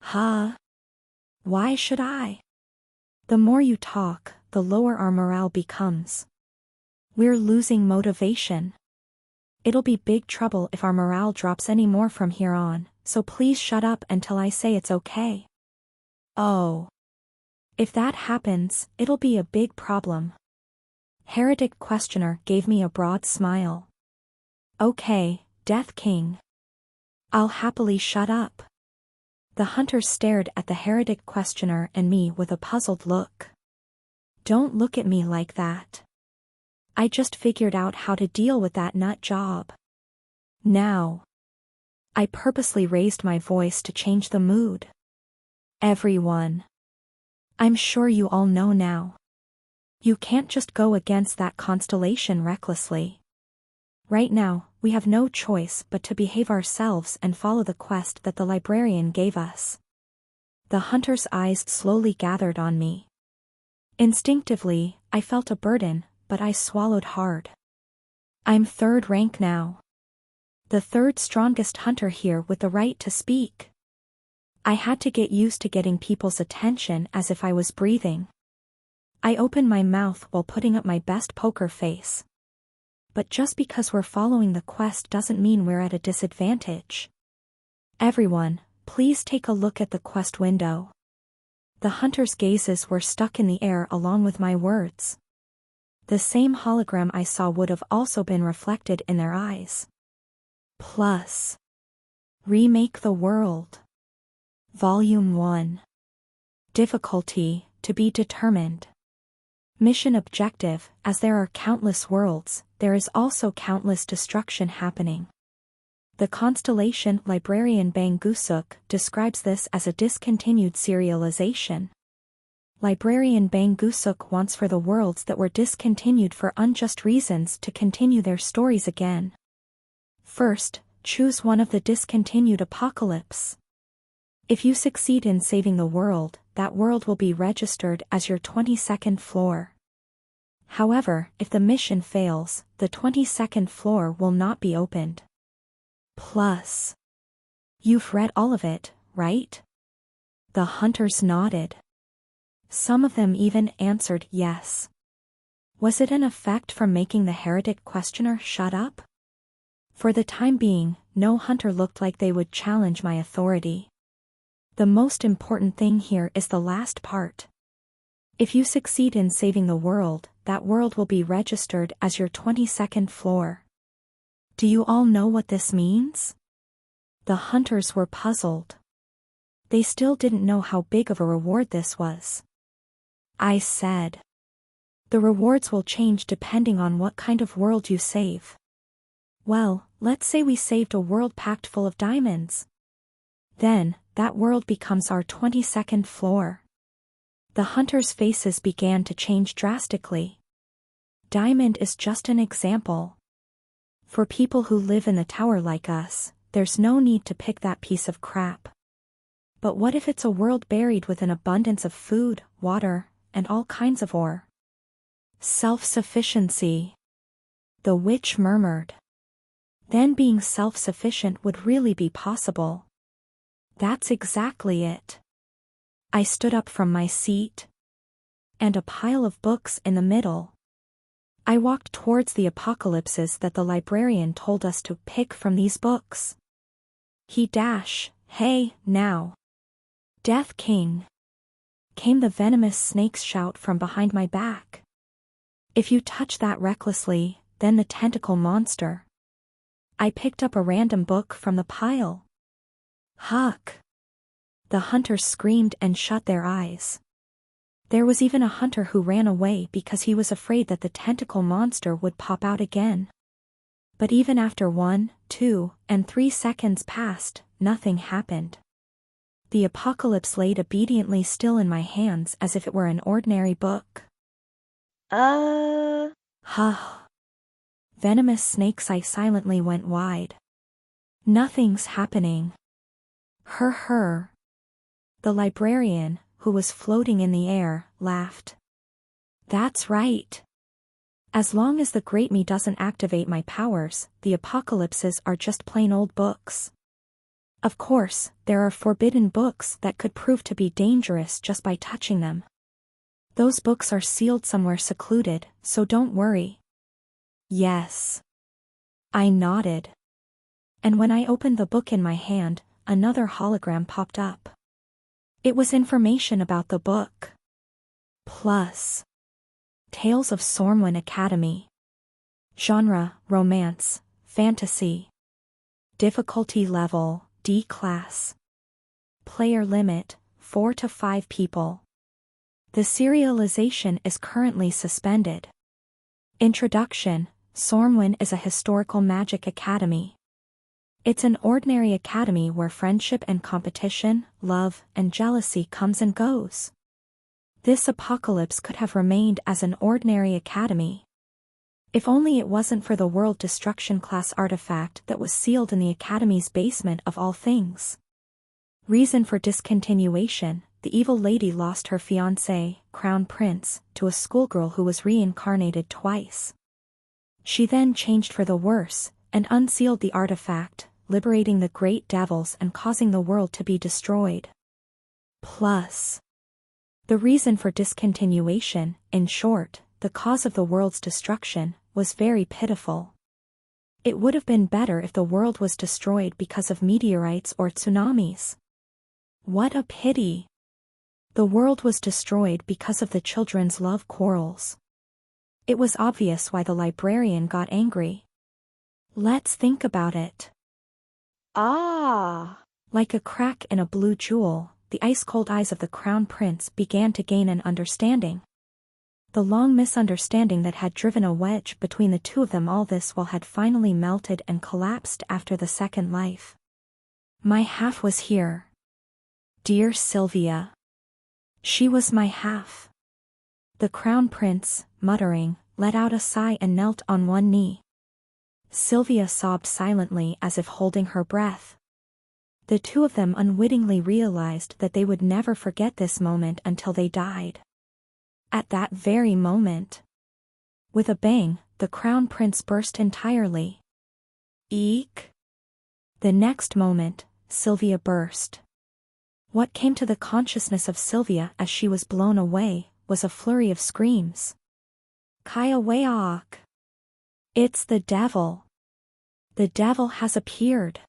Huh? Why should I? The more you talk, the lower our morale becomes. We're losing motivation. It'll be big trouble if our morale drops any more from here on, so please shut up until I say it's okay. Oh. If that happens, it'll be a big problem. Heretic questioner gave me a broad smile. Okay, Death King. I'll happily shut up. The hunter stared at the heretic questioner and me with a puzzled look. Don't look at me like that. I just figured out how to deal with that nut job. Now. I purposely raised my voice to change the mood. Everyone. I'm sure you all know now. You can't just go against that constellation recklessly. Right now, we have no choice but to behave ourselves and follow the quest that the librarian gave us. The hunter's eyes slowly gathered on me. Instinctively, I felt a burden, but I swallowed hard. I'm third rank now. The third strongest hunter here with the right to speak. I had to get used to getting people's attention as if I was breathing. I opened my mouth while putting up my best poker face. But just because we're following the quest doesn't mean we're at a disadvantage. Everyone, please take a look at the quest window. The hunter's gazes were stuck in the air along with my words. The same hologram I saw would have also been reflected in their eyes. Plus. Remake the world. Volume 1. Difficulty, to be determined. Mission objective, as there are countless worlds, there is also countless destruction happening. The constellation Librarian Bangusuk describes this as a discontinued serialization. Librarian Bangusuk wants for the worlds that were discontinued for unjust reasons to continue their stories again. First, choose one of the discontinued apocalypse. If you succeed in saving the world, that world will be registered as your 22nd floor. However, if the mission fails, the 22nd floor will not be opened. Plus. You've read all of it, right? The hunters nodded. Some of them even answered yes. Was it an effect from making the heretic questioner shut up? For the time being, no hunter looked like they would challenge my authority. The most important thing here is the last part. If you succeed in saving the world, that world will be registered as your 22nd floor. Do you all know what this means? The hunters were puzzled. They still didn't know how big of a reward this was. I said. The rewards will change depending on what kind of world you save. Well, let's say we saved a world packed full of diamonds. Then, that world becomes our 22nd floor. The hunters' faces began to change drastically. Diamond is just an example. For people who live in the tower like us, there's no need to pick that piece of crap. But what if it's a world buried with an abundance of food, water, and all kinds of ore? Self-sufficiency. The witch murmured. Then being self-sufficient would really be possible. That's exactly it. I stood up from my seat. And a pile of books in the middle. I walked towards the apocalypses that the librarian told us to pick from these books. Hey, now. Death King. Came the venomous snake's shout from behind my back. If you touch that recklessly, then the tentacle monster. I picked up a random book from the pile. Huck. The hunters screamed and shut their eyes. There was even a hunter who ran away because he was afraid that the tentacle monster would pop out again. But even after 1, 2, and 3 seconds passed, nothing happened. The apocalypse laid obediently still in my hands as if it were an ordinary book. Venomous snake's eye silently went wide. Nothing's happening. Her. The librarian, who was floating in the air, laughed. That's right. As long as the great me doesn't activate my powers, the apocalypses are just plain old books. Of course, there are forbidden books that could prove to be dangerous just by touching them. Those books are sealed somewhere secluded, so don't worry. Yes. I nodded. And when I opened the book in my hand, another hologram popped up. It was information about the book. Plus. Tales of Sormwin Academy. Genre, romance, fantasy. Difficulty level, D class. Player limit, 4 to 5 people. The serialization is currently suspended. Introduction: Sormwin is a historical magic academy. It's an ordinary academy where friendship and competition, love, and jealousy comes and goes. This apocalypse could have remained as an ordinary academy. If only it wasn't for the world destruction class artifact that was sealed in the academy's basement of all things. Reason for discontinuation: the evil lady lost her fiancé, Crown Prince, to a schoolgirl who was reincarnated twice. She then changed for the worse, and unsealed the artifact, liberating the great devils and causing the world to be destroyed. Plus. The reason for discontinuation, in short, the cause of the world's destruction, was very pitiful. It would have been better if the world was destroyed because of meteorites or tsunamis. What a pity! The world was destroyed because of the children's love quarrels. It was obvious why the librarian got angry. Let's think about it. Ah. Like a crack in a blue jewel, the ice-cold eyes of the Crown Prince began to gain an understanding. The long misunderstanding that had driven a wedge between the two of them all this while had finally melted and collapsed after the second life. My half was here. Dear Sylvia. She was my half. The Crown Prince, muttering, let out a sigh and knelt on one knee. Sylvia sobbed silently as if holding her breath. The two of them unwittingly realized that they would never forget this moment until they died. At that very moment. With a bang, the Crown Prince burst entirely. Eek! The next moment, Sylvia burst. What came to the consciousness of Sylvia as she was blown away was a flurry of screams. Kaya-wayak! It's the devil! The devil has appeared!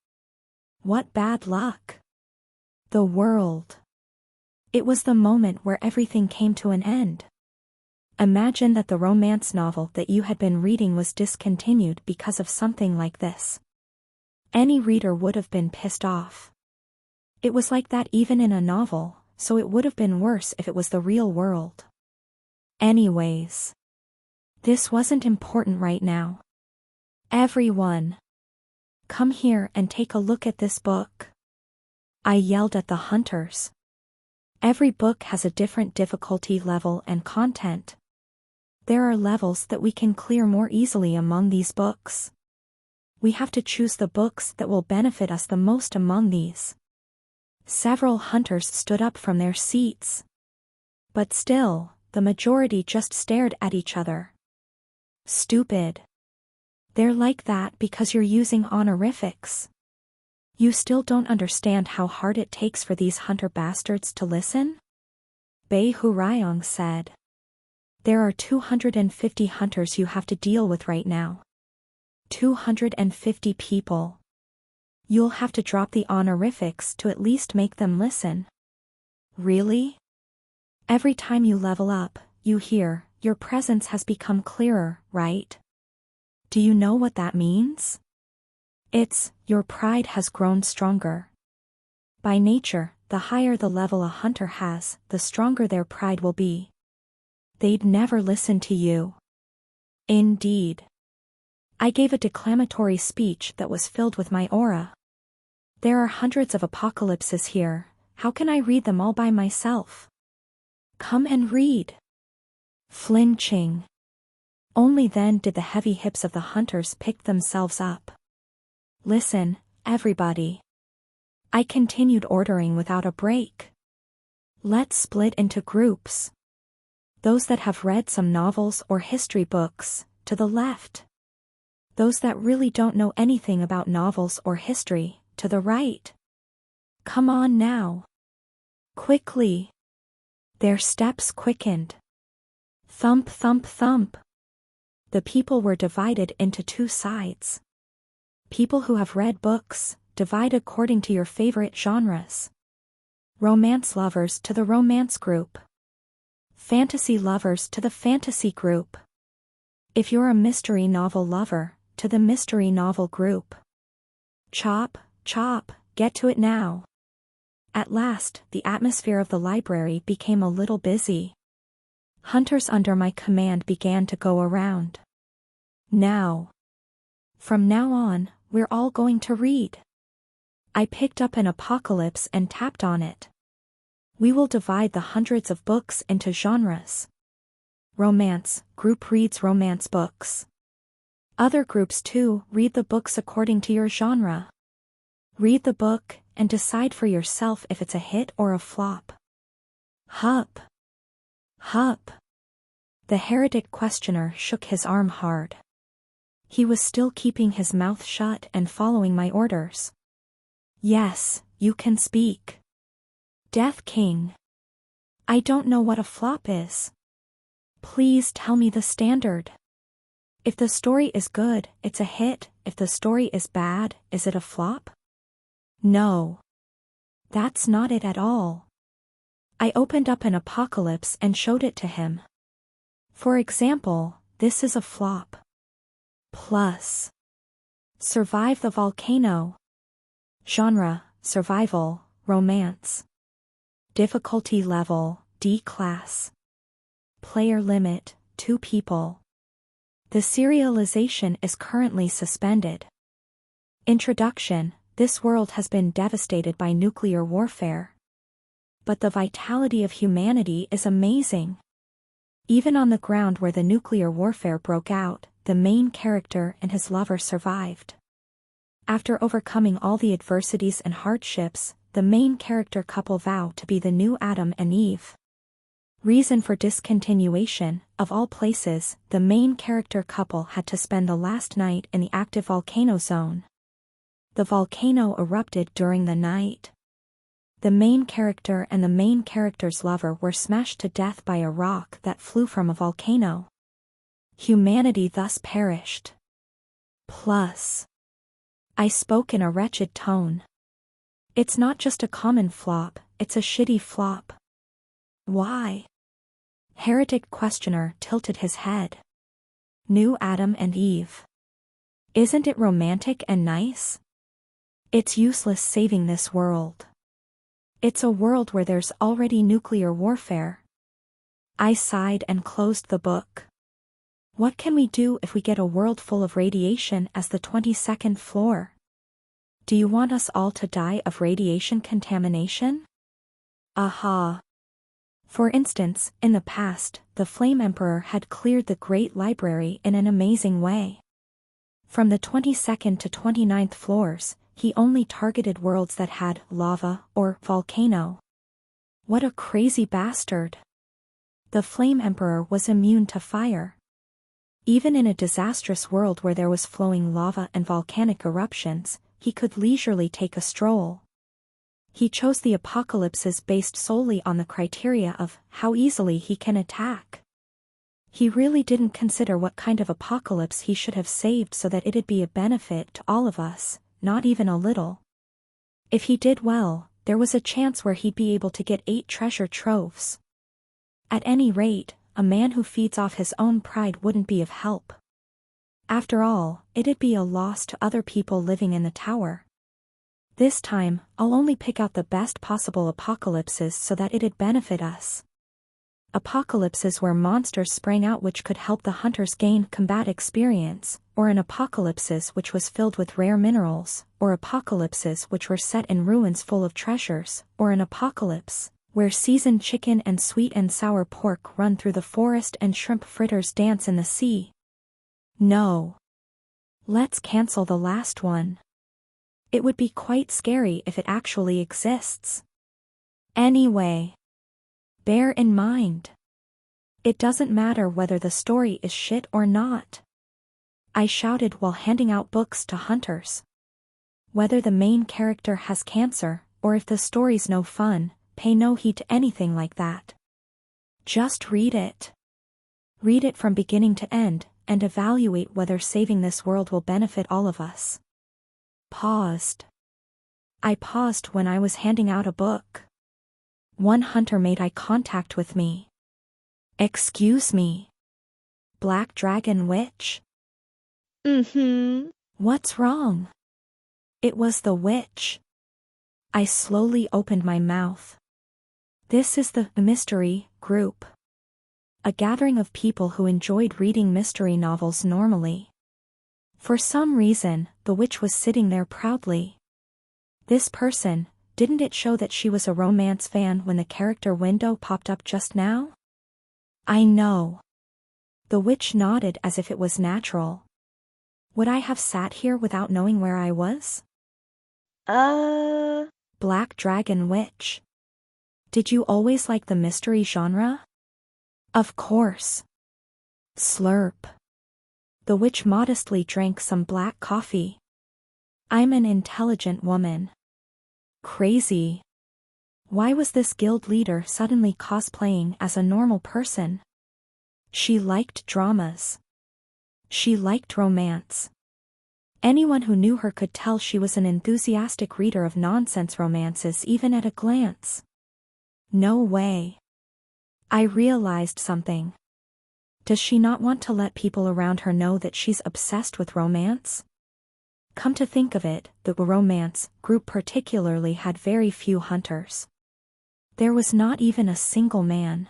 What bad luck! The world! It was the moment where everything came to an end. Imagine that the romance novel that you had been reading was discontinued because of something like this. Any reader would have been pissed off. It was like that even in a novel, so it would have been worse if it was the real world. Anyways. This wasn't important right now. Everyone. Come here and take a look at this book. I yelled at the hunters. Every book has a different difficulty level and content. There are levels that we can clear more easily among these books. We have to choose the books that will benefit us the most among these. Several hunters stood up from their seats. But still, the majority just stared at each other. Stupid. They're like that because you're using honorifics. You still don't understand how hard it takes for these hunter bastards to listen? Bei Hurayong said. There are 250 hunters you have to deal with right now. 250 people. You'll have to drop the honorifics to at least make them listen. Really? Every time you level up, you hear, your presence has become clearer, right? Do you know what that means? It's, your pride has grown stronger. By nature, the higher the level a hunter has, the stronger their pride will be. They'd never listen to you. Indeed. I gave a declamatory speech that was filled with my aura. There are hundreds of apocalypses here, how can I read them all by myself? Come and read. Flinching. Only then did the heavy hips of the hunters pick themselves up. Listen, everybody. I continued ordering without a break. Let's split into groups. Those that have read some novels or history books, to the left. Those that really don't know anything about novels or history, to the right. Come on now. Quickly. Their steps quickened. Thump, thump, thump. The people were divided into two sides. People who have read books, divide according to your favorite genres. Romance lovers to the romance group. Fantasy lovers to the fantasy group. If you're a mystery novel lover, to the mystery novel group. Chop, chop, get to it now. At last, the atmosphere of the library became a little busy. Hunters under my command began to go around. Now. From now on, we're all going to read. I picked up an apocalypse and tapped on it. We will divide the hundreds of books into genres. Romance, group reads romance books. Other groups too read the books according to your genre. Read the book and decide for yourself if it's a hit or a flop. Hup. Hup. The heretic questioner shook his arm hard. He was still keeping his mouth shut and following my orders. Yes, you can speak. Death King. I don't know what a flop is. Please tell me the standard. If the story is good, it's a hit. If the story is bad, is it a flop? No. That's not it at all. I opened up an apocalypse and showed it to him. For example, this is a flop. Plus. Survive the volcano. Genre, survival, romance. Difficulty level, D class. Player limit, 2 people. The serialization is currently suspended. Introduction: this world has been devastated by nuclear warfare. But the vitality of humanity is amazing. Even on the ground where the nuclear warfare broke out, the main character and his lover survived. After overcoming all the adversities and hardships, the main character couple vow to be the new Adam and Eve. Reason for discontinuation: of all places, the main character couple had to spend the last night in the active volcano zone. The volcano erupted during the night. The main character and the main character's lover were smashed to death by a rock that flew from a volcano. Humanity thus perished. Plus. I spoke in a wretched tone. It's not just a common flop, it's a shitty flop. Why? Heretic questioner tilted his head. New Adam and Eve. Isn't it romantic and nice? It's useless saving this world. It's a world where there's already nuclear warfare. I sighed and closed the book. What can we do if we get a world full of radiation as the 22nd floor? Do you want us all to die of radiation contamination? Aha. For instance, in the past, the Flame Emperor had cleared the Great Library in an amazing way. From the 22nd to 29th floors, he only targeted worlds that had lava or volcano. What a crazy bastard. The Flame Emperor was immune to fire. Even in a disastrous world where there was flowing lava and volcanic eruptions, he could leisurely take a stroll. He chose the apocalypses based solely on the criteria of how easily he can attack. He really didn't consider what kind of apocalypse he should have saved so that it'd be a benefit to all of us, not even a little. If he did well, there was a chance where he'd be able to get 8 treasure troves. At any rate, a man who feeds off his own pride wouldn't be of help. After all, it'd be a loss to other people living in the tower. This time, I'll only pick out the best possible apocalypses so that it'd benefit us. Apocalypses where monsters sprang out which could help the hunters gain combat experience, or an apocalypses which was filled with rare minerals, or apocalypses which were set in ruins full of treasures, or an apocalypse where seasoned chicken and sweet and sour pork run through the forest and shrimp fritters dance in the sea. No. Let's cancel the last one. It would be quite scary if it actually exists. Anyway. Bear in mind. It doesn't matter whether the story is shit or not. I shouted while handing out books to hunters. Whether the main character has cancer, or if the story's no fun, pay no heed to anything like that. Just read it. Read it from beginning to end, and evaluate whether saving this world will benefit all of us. Paused. I paused when I was handing out a book. One hunter made eye contact with me. Excuse me. Black Dragon Witch? What's wrong? It was the witch. I slowly opened my mouth. This is the mystery group. A gathering of people who enjoyed reading mystery novels normally. For some reason, the witch was sitting there proudly. This person, didn't it show that she was a romance fan when the character window popped up just now? I know. The witch nodded as if it was natural. Would I have sat here without knowing where I was? Black Dragon Witch. Did you always like the mystery genre? Of course. Slurp. The witch modestly drank some black coffee. I'm an intelligent woman. Crazy. Why was this guild leader suddenly cosplaying as a normal person? She liked dramas. She liked romance. Anyone who knew her could tell she was an enthusiastic reader of nonsense romances even at a glance. No way. I realized something. Does she not want to let people around her know that she's obsessed with romance? Come to think of it, the romance group particularly had very few hunters. There was not even a single man.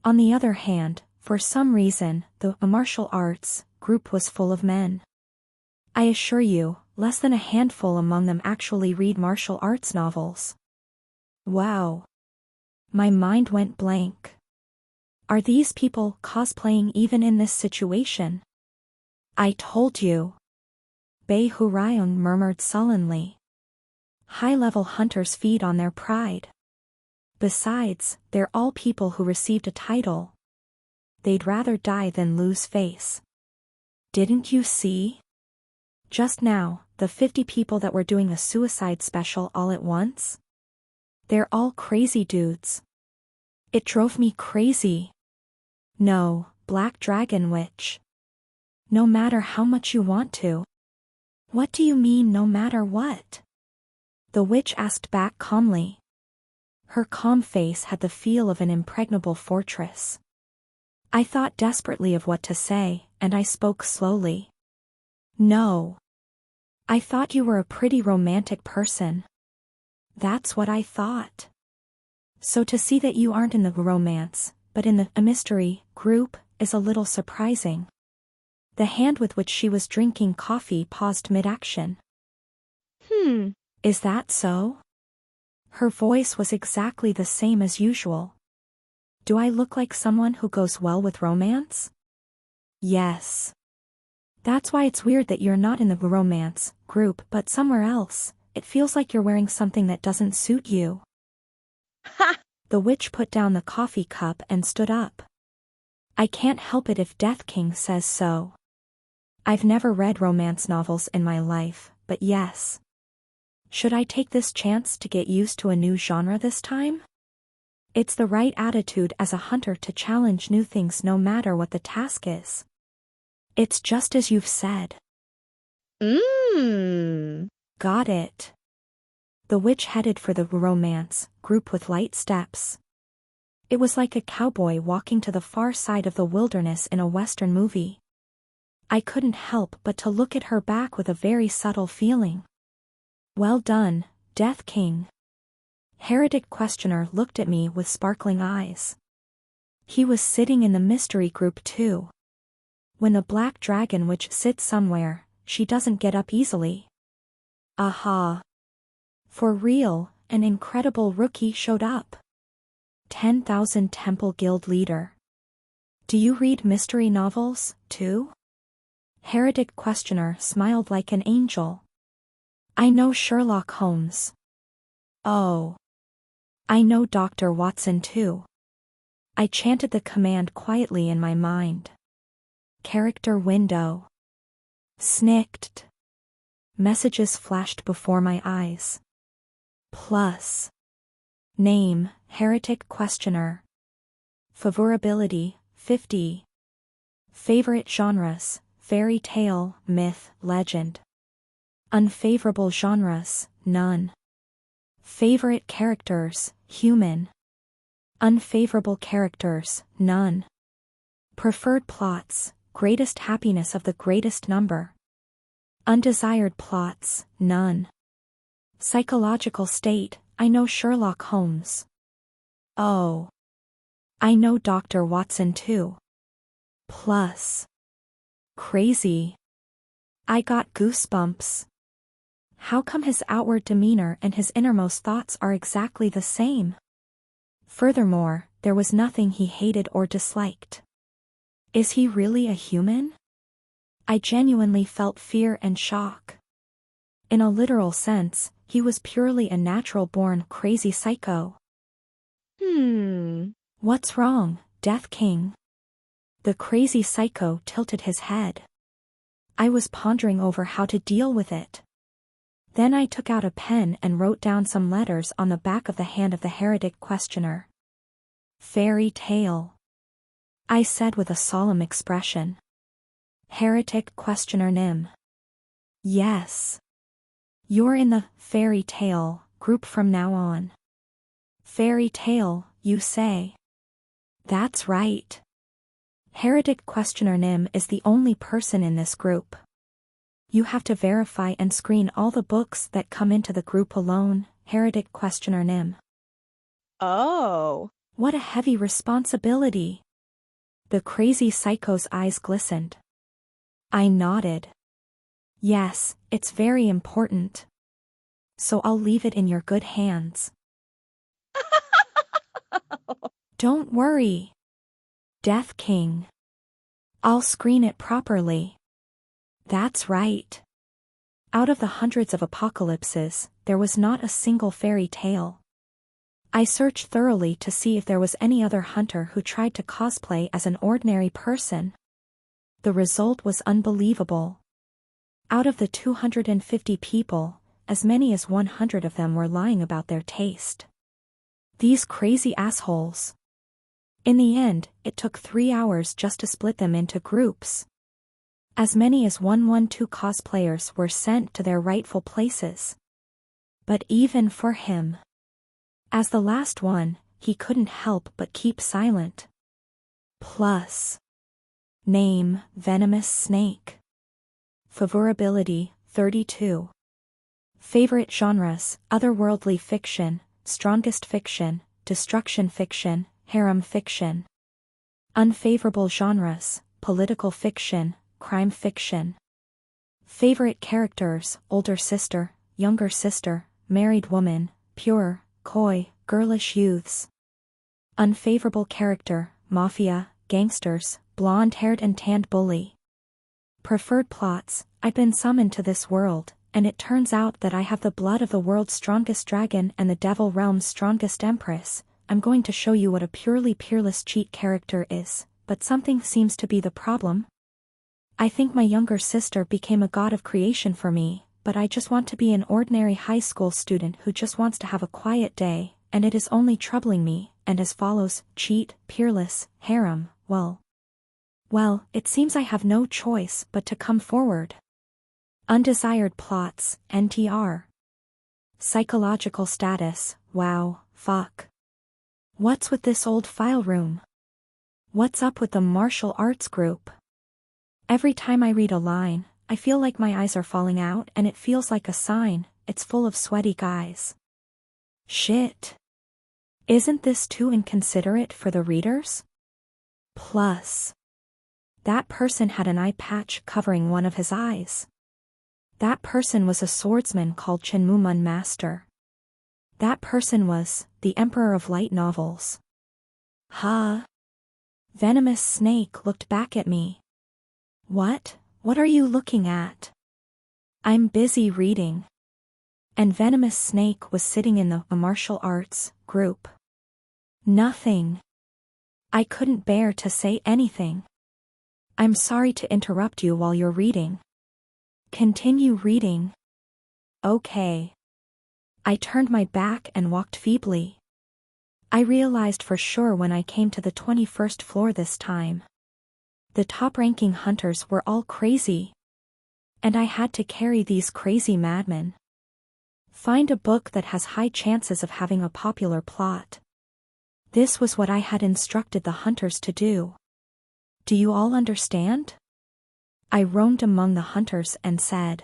On the other hand, for some reason, the martial arts group was full of men. I assure you, less than a handful among them actually read martial arts novels. Wow. My mind went blank. Are these people cosplaying even in this situation? I told you. Bei Hurayung murmured sullenly. High-level hunters feed on their pride. Besides, they're all people who received a title. They'd rather die than lose face. Didn't you see? Just now, the 50 people that were doing a suicide special all at once? They're all crazy dudes. It drove me crazy. No, Black Dragon Witch. No matter how much you want to. What do you mean no matter what? The witch asked back calmly. Her calm face had the feel of an impregnable fortress. I thought desperately of what to say, and I spoke slowly. No. I thought you were a pretty romantic person. That's what I thought. So to see that you aren't in the romance, but in the mystery group, is a little surprising. The hand with which she was drinking coffee paused mid-action. Is that so? Her voice was exactly the same as usual. Do I look like someone who goes well with romance? Yes. That's why it's weird that you're not in the romance group but somewhere else. It feels like you're wearing something that doesn't suit you. Ha! The witch put down the coffee cup and stood up. I can't help it if Death King says so. I've never read romance novels in my life, but yes. Should I take this chance to get used to a new genre this time? It's the right attitude as a hunter to challenge new things no matter what the task is. It's just as you've said. Got it. The witch headed for the romance group with light steps. It was like a cowboy walking to the far side of the wilderness in a Western movie. I couldn't help but to look at her back with a very subtle feeling. Well done, Death King. Heretic Questioner looked at me with sparkling eyes. He was sitting in the mystery group too. When the Black Dragon Witch sits somewhere, she doesn't get up easily. Aha. For real, an incredible rookie showed up. 10,000 Temple Guild leader. Do you read mystery novels, too? Heretic Questioner smiled like an angel. I know Sherlock Holmes. Oh. I know Dr. Watson too. I chanted the command quietly in my mind. Character window. Snicked. Messages flashed before my eyes. Plus. Name, heretic questioner. Favorability, 50. Favorite genres, fairy tale, myth, legend. Unfavorable genres, none. Favorite characters, human. Unfavorable characters, none. Preferred plots, greatest happiness of the greatest number. Undesired plots, none. Psychological state, I know Sherlock Holmes. Oh. I know Dr. Watson too. Plus. Crazy. I got goosebumps. How come his outward demeanor and his innermost thoughts are exactly the same? Furthermore, there was nothing he hated or disliked. Is he really a human? I genuinely felt fear and shock. In a literal sense, he was purely a natural-born crazy psycho. What's wrong, Death King? The crazy psycho tilted his head. I was pondering over how to deal with it. Then I took out a pen and wrote down some letters on the back of the hand of the heretic questioner. Fairy tale. I said with a solemn expression. Heretic questioner Nim. Yes. You're in the fairy tale group from now on. Fairy tale, you say? That's right. Heretic questioner Nim is the only person in this group. You have to verify and screen all the books that come into the group alone, Heretic questioner Nim. Oh. What a heavy responsibility. The crazy psycho's eyes glistened. I nodded. Yes, it's very important. So I'll leave it in your good hands. Don't worry. Death King. I'll screen it properly. That's right. Out of the hundreds of apocalypses, there was not a single fairy tale. I searched thoroughly to see if there was any other hunter who tried to cosplay as an ordinary person. The result was unbelievable. Out of the 250 people, as many as 100 of them were lying about their taste. These crazy assholes. In the end, it took 3 hours just to split them into groups. As many as 112 cosplayers were sent to their rightful places. But even for him, as the last one, he couldn't help but keep silent. Plus. Name, venomous snake. Favorability, 32. Favorite genres, otherworldly fiction, strongest fiction, destruction fiction, harem fiction. Unfavorable genres, political fiction, crime fiction. Favorite characters, older sister, younger sister, married woman, pure, coy, girlish youths. Unfavorable character, mafia, gangsters, blonde-haired and tanned bully. Preferred plots, I've been summoned to this world, and it turns out that I have the blood of the world's strongest dragon and the devil realm's strongest empress. I'm going to show you what a purely peerless cheat character is, but something seems to be the problem. I think my younger sister became a god of creation for me, but I just want to be an ordinary high school student who just wants to have a quiet day, and it is only troubling me, and as follows, cheat, peerless, harem, well, it seems I have no choice but to come forward. Undesired plots, NTR. Psychological status, wow, fuck. What's with this old file room? What's up with the martial arts group? Every time I read a line, I feel like my eyes are falling out and it feels like a sign, it's full of sweaty guys. Shit. Isn't this too inconsiderate for the readers? Plus. That person had an eye patch covering one of his eyes. That person was a swordsman called Chenmumun Master. That person was the Emperor of Light novels. Huh? Venomous Snake looked back at me. What are you looking at? I'm busy reading. And Venomous Snake was sitting in the martial arts group. Nothing. I couldn't bear to say anything. I'm sorry to interrupt you while you're reading. Continue reading. Okay. I turned my back and walked feebly. I realized for sure when I came to the 21st floor this time. The top-ranking hunters were all crazy. And I had to carry these crazy madmen. Find a book that has high chances of having a popular plot. This was what I had instructed the hunters to do. Do you all understand? I roamed among the hunters and said.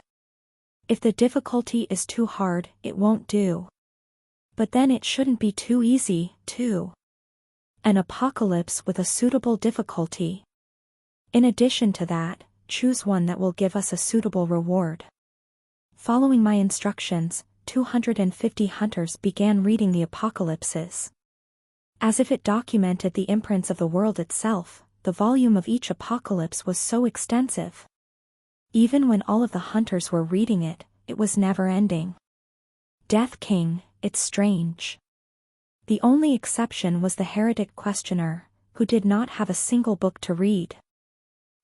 If the difficulty is too hard, it won't do. But then it shouldn't be too easy, too. An apocalypse with a suitable difficulty. In addition to that, choose one that will give us a suitable reward. Following my instructions, 250 hunters began reading the apocalypses. As if it documented the imprints of the world itself, the volume of each apocalypse was so extensive. Even when all of the hunters were reading it, it was never ending. Death King, it's strange. The only exception was the heretic questioner, who did not have a single book to read.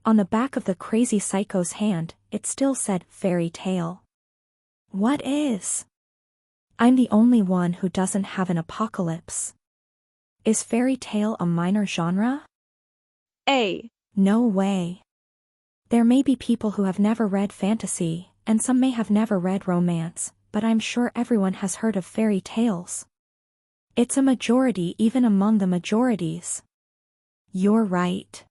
On the back of the crazy psycho's hand, it still said fairy tale. What is? I'm the only one who doesn't have an apocalypse. Is fairy tale a minor genre? No way. There may be people who have never read fantasy, and some may have never read romance, but I'm sure everyone has heard of fairy tales. It's a majority even among the majorities. You're right.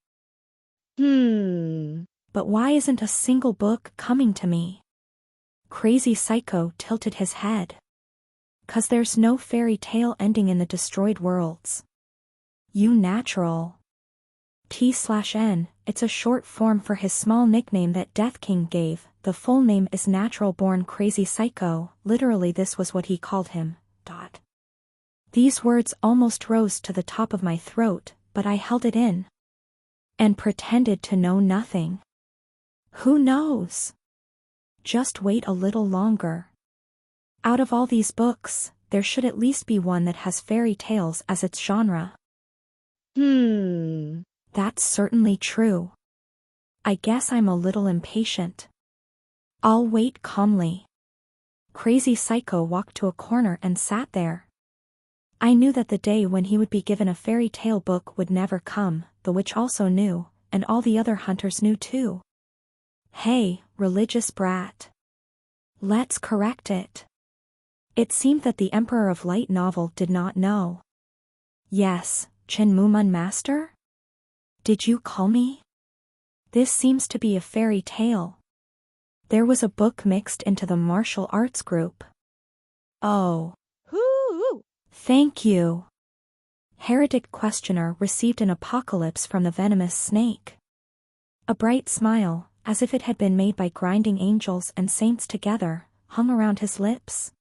But why isn't a single book coming to me? Crazy Psycho tilted his head. 'Cause there's no fairy tale ending in the destroyed worlds. You natural. T/N, it's a short form for his small nickname that Death King gave. The full name is Natural Born Crazy Psycho, literally this was what he called him. These words almost rose to the top of my throat, but I held it in. And pretended to know nothing. Who knows? Just wait a little longer. Out of all these books, there should at least be one that has fairy tales as its genre. That's certainly true. I guess I'm a little impatient. I'll wait calmly. Crazy Psycho walked to a corner and sat there. I knew that the day when he would be given a fairy tale book would never come. The witch also knew, and all the other hunters knew too. Hey, religious brat. Let's correct it. It seemed that the Emperor of Light novel did not know. Yes, Chin Mumun Master? Did you call me? This seems to be a fairy tale. There was a book mixed into the martial arts group. Oh. Thank you. Heretic questioner received an apocalypse from the venomous snake. A bright smile, as if it had been made by grinding angels and saints together, hung around his lips.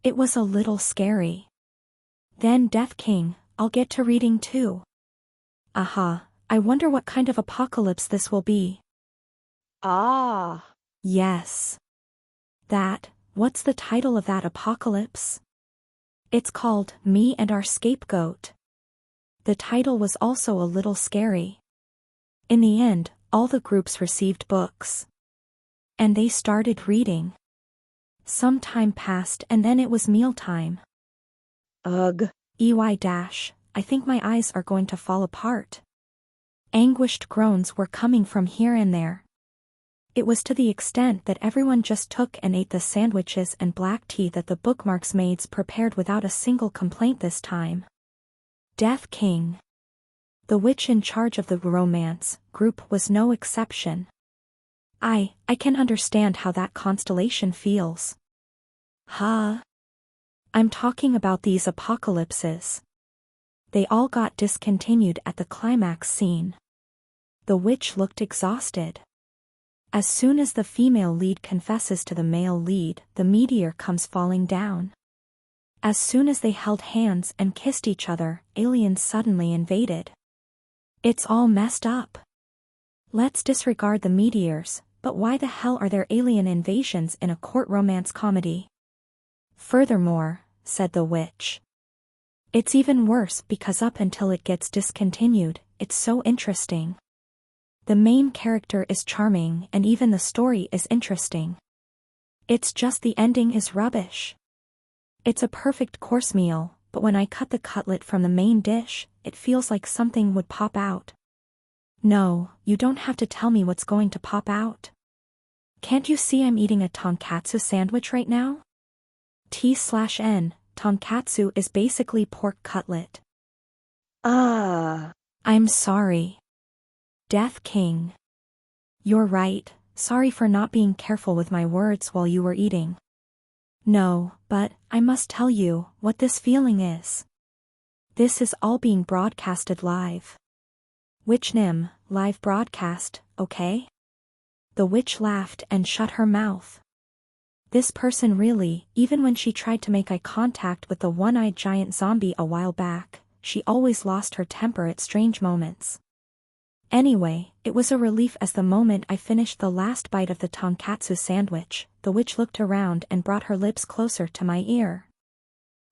It was a little scary. Then Death King, I'll get to reading too. Aha, I wonder what kind of apocalypse this will be. Yes. What's the title of that apocalypse? It's called Me and Our Scapegoat. The title was also a little scary. In the end, all the groups received books. And they started reading. Some time passed and then it was mealtime. Ugh. I think my eyes are going to fall apart. Anguished groans were coming from here and there. It was to the extent that everyone just took and ate the sandwiches and black tea that the bookmarks maids prepared without a single complaint this time. Death King. The witch in charge of the romance group was no exception. I can understand how that constellation feels. I'm talking about these apocalypses. They all got discontinued at the climax scene. The witch looked exhausted. As soon as the female lead confesses to the male lead, the meteor comes falling down. As soon as they held hands and kissed each other, aliens suddenly invaded. It's all messed up. Let's disregard the meteors, but why the hell are there alien invasions in a court romance comedy? Furthermore, said the witch. It's even worse because up until it gets discontinued, it's so interesting. The main character is charming and even the story is interesting. It's just the ending is rubbish. It's a perfect course meal, but when I cut the cutlet from the main dish, it feels like something would pop out. No, you don't have to tell me what's going to pop out. Can't you see I'm eating a tonkatsu sandwich right now? T/N, tonkatsu is basically pork cutlet. Ah. I'm sorry. Death King. You're right, sorry for not being careful with my words while you were eating. No, but, I must tell you, what this feeling is. This is all being broadcasted live. Witchnim, live broadcast, okay? The witch laughed and shut her mouth. This person really, even when she tried to make eye contact with the one-eyed giant zombie a while back, she always lost her temper at strange moments. Anyway, it was a relief as the moment I finished the last bite of the tonkatsu sandwich, the witch looked around and brought her lips closer to my ear.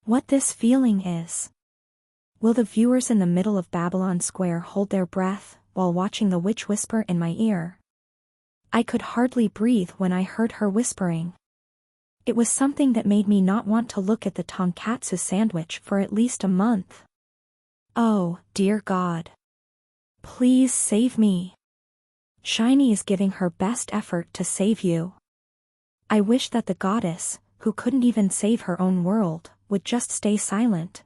What this feeling is. Will the viewers in the middle of Babylon Square hold their breath while watching the witch whisper in my ear? I could hardly breathe when I heard her whispering. It was something that made me not want to look at the tonkatsu sandwich for at least a month. Oh, dear God. Please save me. Shiny is giving her best effort to save you. I wish that the goddess, who couldn't even save her own world, would just stay silent.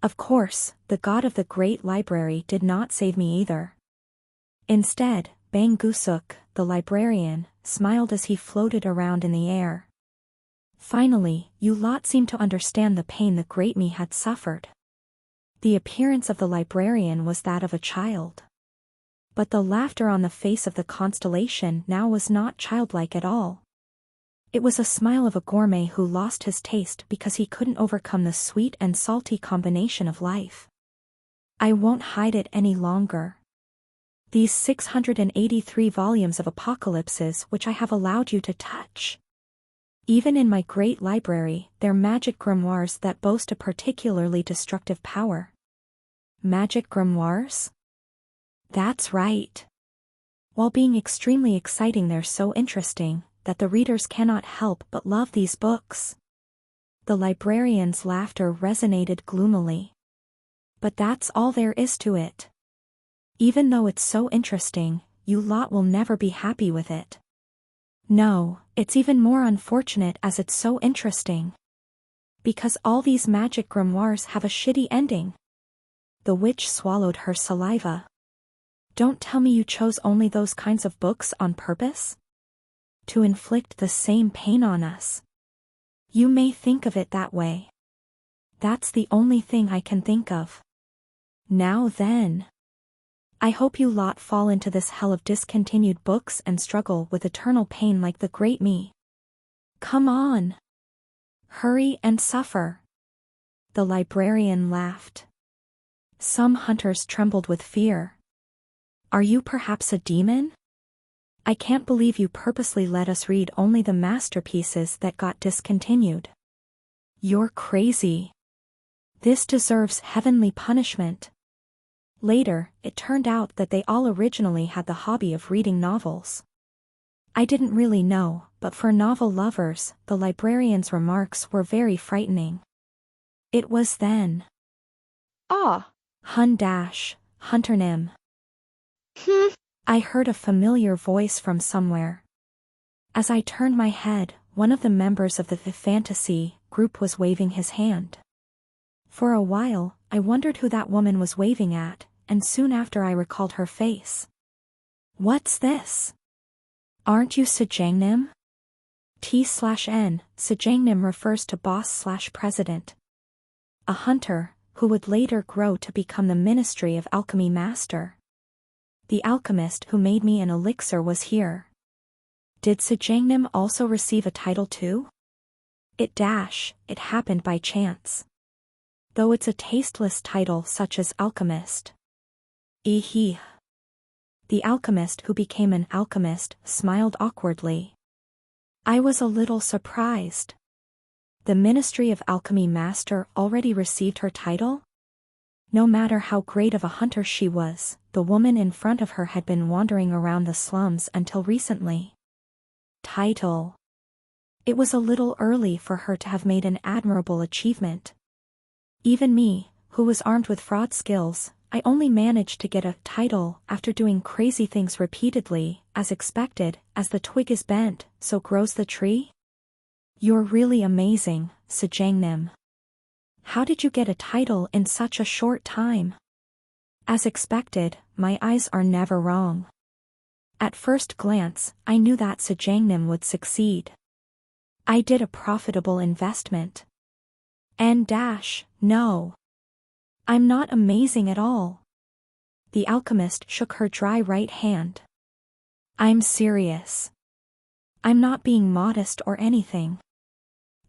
Of course, the god of the Great Library did not save me either. Instead, Bangusuk, the librarian, smiled as he floated around in the air. Finally, you lot seem to understand the pain the great me had suffered. The appearance of the librarian was that of a child. But the laughter on the face of the constellation now was not childlike at all. It was a smile of a gourmet who lost his taste because he couldn't overcome the sweet and salty combination of life. I won't hide it any longer. These 683 volumes of apocalypses which I have allowed you to touch. Even in my great library, they're magic grimoires that boast a particularly destructive power. Magic grimoires? That's right. While being extremely exciting, they're so interesting that the readers cannot help but love these books. The librarian's laughter resonated gloomily. But that's all there is to it. Even though it's so interesting, you lot will never be happy with it. No, it's even more unfortunate as it's so interesting. Because all these magic grimoires have a shitty ending. The witch swallowed her saliva. Don't tell me you chose only those kinds of books on purpose? To inflict the same pain on us. You may think of it that way. That's the only thing I can think of. Now then. I hope you lot fall into this hell of discontinued books and struggle with eternal pain like the great me. Come on. Hurry and suffer. The librarian laughed. Some hunters trembled with fear. Are you perhaps a demon? I can't believe you purposely let us read only the masterpieces that got discontinued. You're crazy. This deserves heavenly punishment. Later, it turned out that they all originally had the hobby of reading novels. I didn't really know, but for novel lovers, the librarian's remarks were very frightening. It was then. Ah. Hunternim. I heard a familiar voice from somewhere. As I turned my head, one of the members of the fantasy group was waving his hand. For a while, I wondered who that woman was waving at, and soon after I recalled her face. What's this? Aren't you Sejangnim? T/N, Sejangnim refers to boss/president. A hunter, who would later grow to become the Ministry of Alchemy Master. The alchemist who made me an elixir was here. Did Sejangnim also receive a title too? It happened by chance. Though it's a tasteless title such as alchemist. The alchemist who became an alchemist smiled awkwardly. I was a little surprised. The Ministry of Alchemy Master already received her title? No matter how great of a hunter she was, the woman in front of her had been wandering around the slums until recently. Title. It was a little early for her to have made an admirable achievement. Even me, who was armed with fraud skills, I only managed to get a title after doing crazy things repeatedly, as expected. As the twig is bent, so grows the tree. You're really amazing, Sajangnim. How did you get a title in such a short time? As expected, my eyes are never wrong. At first glance, I knew that Sajangnim would succeed. I did a profitable investment. No. I'm not amazing at all. The alchemist shook her dry right hand. I'm serious. I'm not being modest or anything.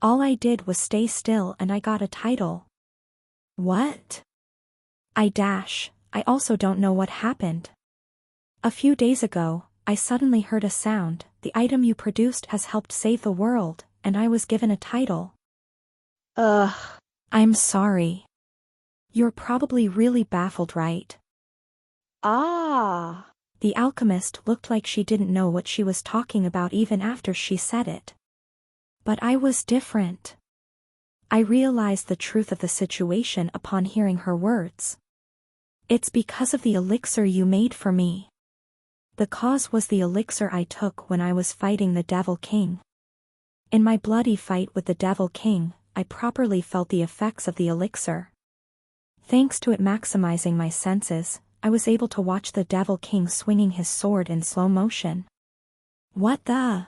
All I did was stay still and I got a title. What? I also don't know what happened. A few days ago, I suddenly heard a sound. The item you produced has helped save the world, and I was given a title. Ugh. I'm sorry. You're probably really baffled, right? Ah. The alchemist looked like she didn't know what she was talking about even after she said it. But I was different. I realized the truth of the situation upon hearing her words. It's because of the elixir you made for me. The cause was the elixir I took when I was fighting the Devil King. In my bloody fight with the Devil King, I properly felt the effects of the elixir. Thanks to it maximizing my senses, I was able to watch the Devil King swinging his sword in slow motion. What the?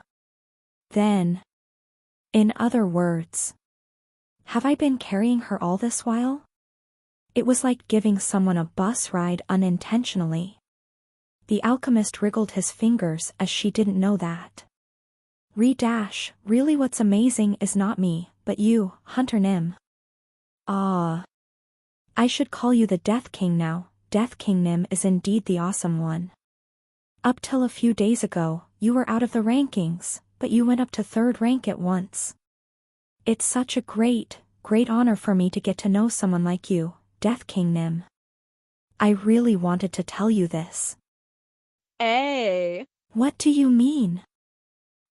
Then. In other words. Have I been carrying her all this while? It was like giving someone a bus ride unintentionally. The alchemist wriggled his fingers as she didn't know that. Really what's amazing is not me, but you, Hunter Nim. Ah. I should call you the Death King now. Death King Nim is indeed the awesome one. Up till a few days ago, you were out of the rankings, but you went up to 3rd rank at once. It's such a great honor for me to get to know someone like you, Death King Nim. I really wanted to tell you this. Hey. What do you mean?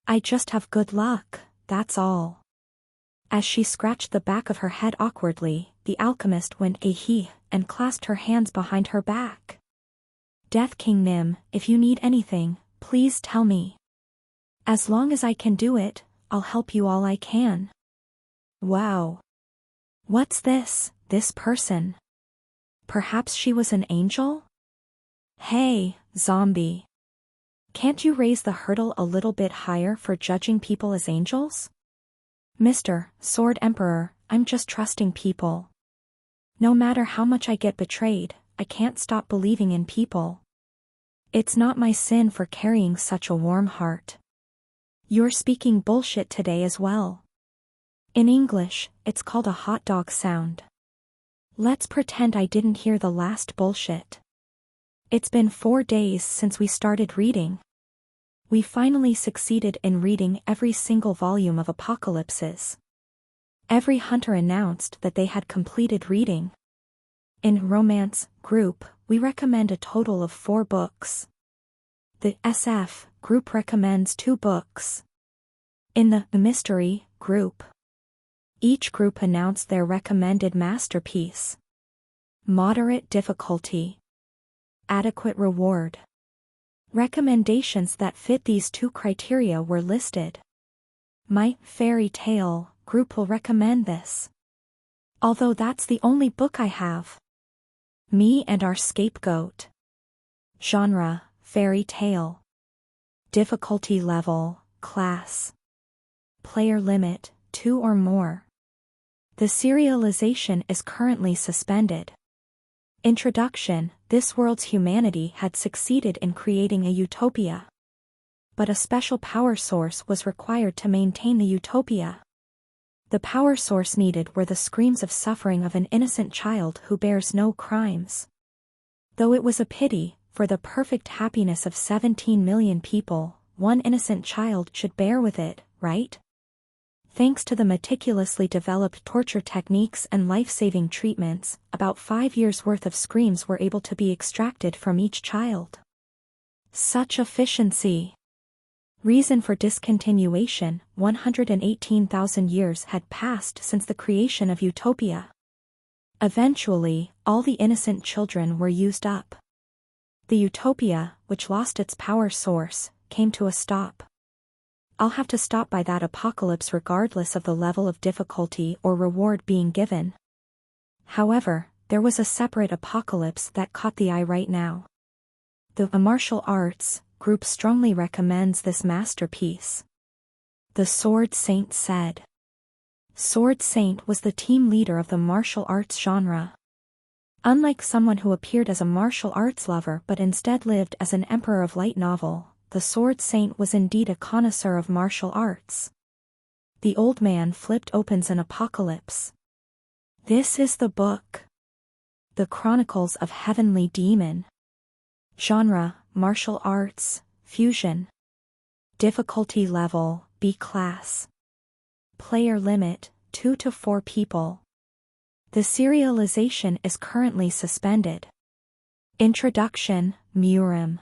I just have good luck, that's all. As she scratched the back of her head awkwardly, the alchemist went "Ahe," and clasped her hands behind her back. Death King Nim, if you need anything, please tell me. As long as I can do it, I'll help you all I can. Wow. What's this person? Perhaps she was an angel? Hey, zombie. Can't you raise the hurdle a little bit higher for judging people as angels? Mr. Sword Emperor, I'm just trusting people. No matter how much I get betrayed, I can't stop believing in people. It's not my sin for carrying such a warm heart. You're speaking bullshit today as well. In English, it's called a hot dog sound. Let's pretend I didn't hear the last bullshit. It's been 4 days since we started reading. We finally succeeded in reading every single volume of Apocalypses. Every hunter announced that they had completed reading. In Romance group, we recommend a total of 4 books. The SF group recommends 2 books. In the Mystery group, each group announced their recommended masterpiece. Moderate difficulty. Adequate reward. Recommendations that fit these 2 criteria were listed. My Fairy Tale group will recommend this. Although that's the only book I have. Me and Our Scapegoat. Genre, Fairy Tale. Difficulty level, class. Player limit, 2 or more. The serialization is currently suspended. Introduction: this world's humanity had succeeded in creating a utopia. But a special power source was required to maintain the utopia. The power source needed were the screams of suffering of an innocent child who bears no crimes. Though it was a pity, for the perfect happiness of 17 million people, one innocent child should bear with it, right? Thanks to the meticulously developed torture techniques and life-saving treatments, about 5 years' worth of screams were able to be extracted from each child. Such efficiency! Reason for discontinuation: 118,000 years had passed since the creation of Utopia. Eventually, all the innocent children were used up. The Utopia, which lost its power source, came to a stop. I'll have to stop by that apocalypse regardless of the level of difficulty or reward being given. However, there was a separate apocalypse that caught the eye right now. The martial arts group strongly recommends this masterpiece. The Sword Saint said. Sword Saint was the team leader of the martial arts genre. Unlike someone who appeared as a martial arts lover but instead lived as an Emperor of Light novel, the Sword Saint was indeed a connoisseur of martial arts. The old man flipped open an apocalypse. This is the book. The Chronicles of Heavenly Demon. Genre: martial arts, fusion. Difficulty level: B class. Player limit: 2 to 4 people. The serialization is currently suspended. Introduction: Murim.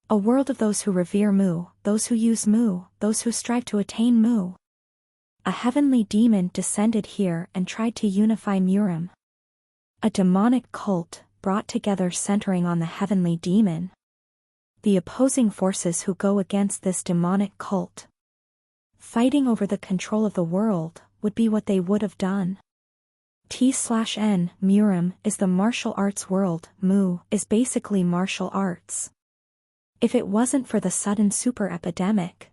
A world of those who revere Mu, those who use Mu, those who strive to attain Mu. A heavenly demon descended here and tried to unify Murim. A demonic cult, brought together centering on the heavenly demon. The opposing forces who go against this demonic cult. Fighting over the control of the world would be what they would have done. T/N, Murim, is the martial arts world. Mu is basically martial arts. If it wasn't for the sudden super epidemic.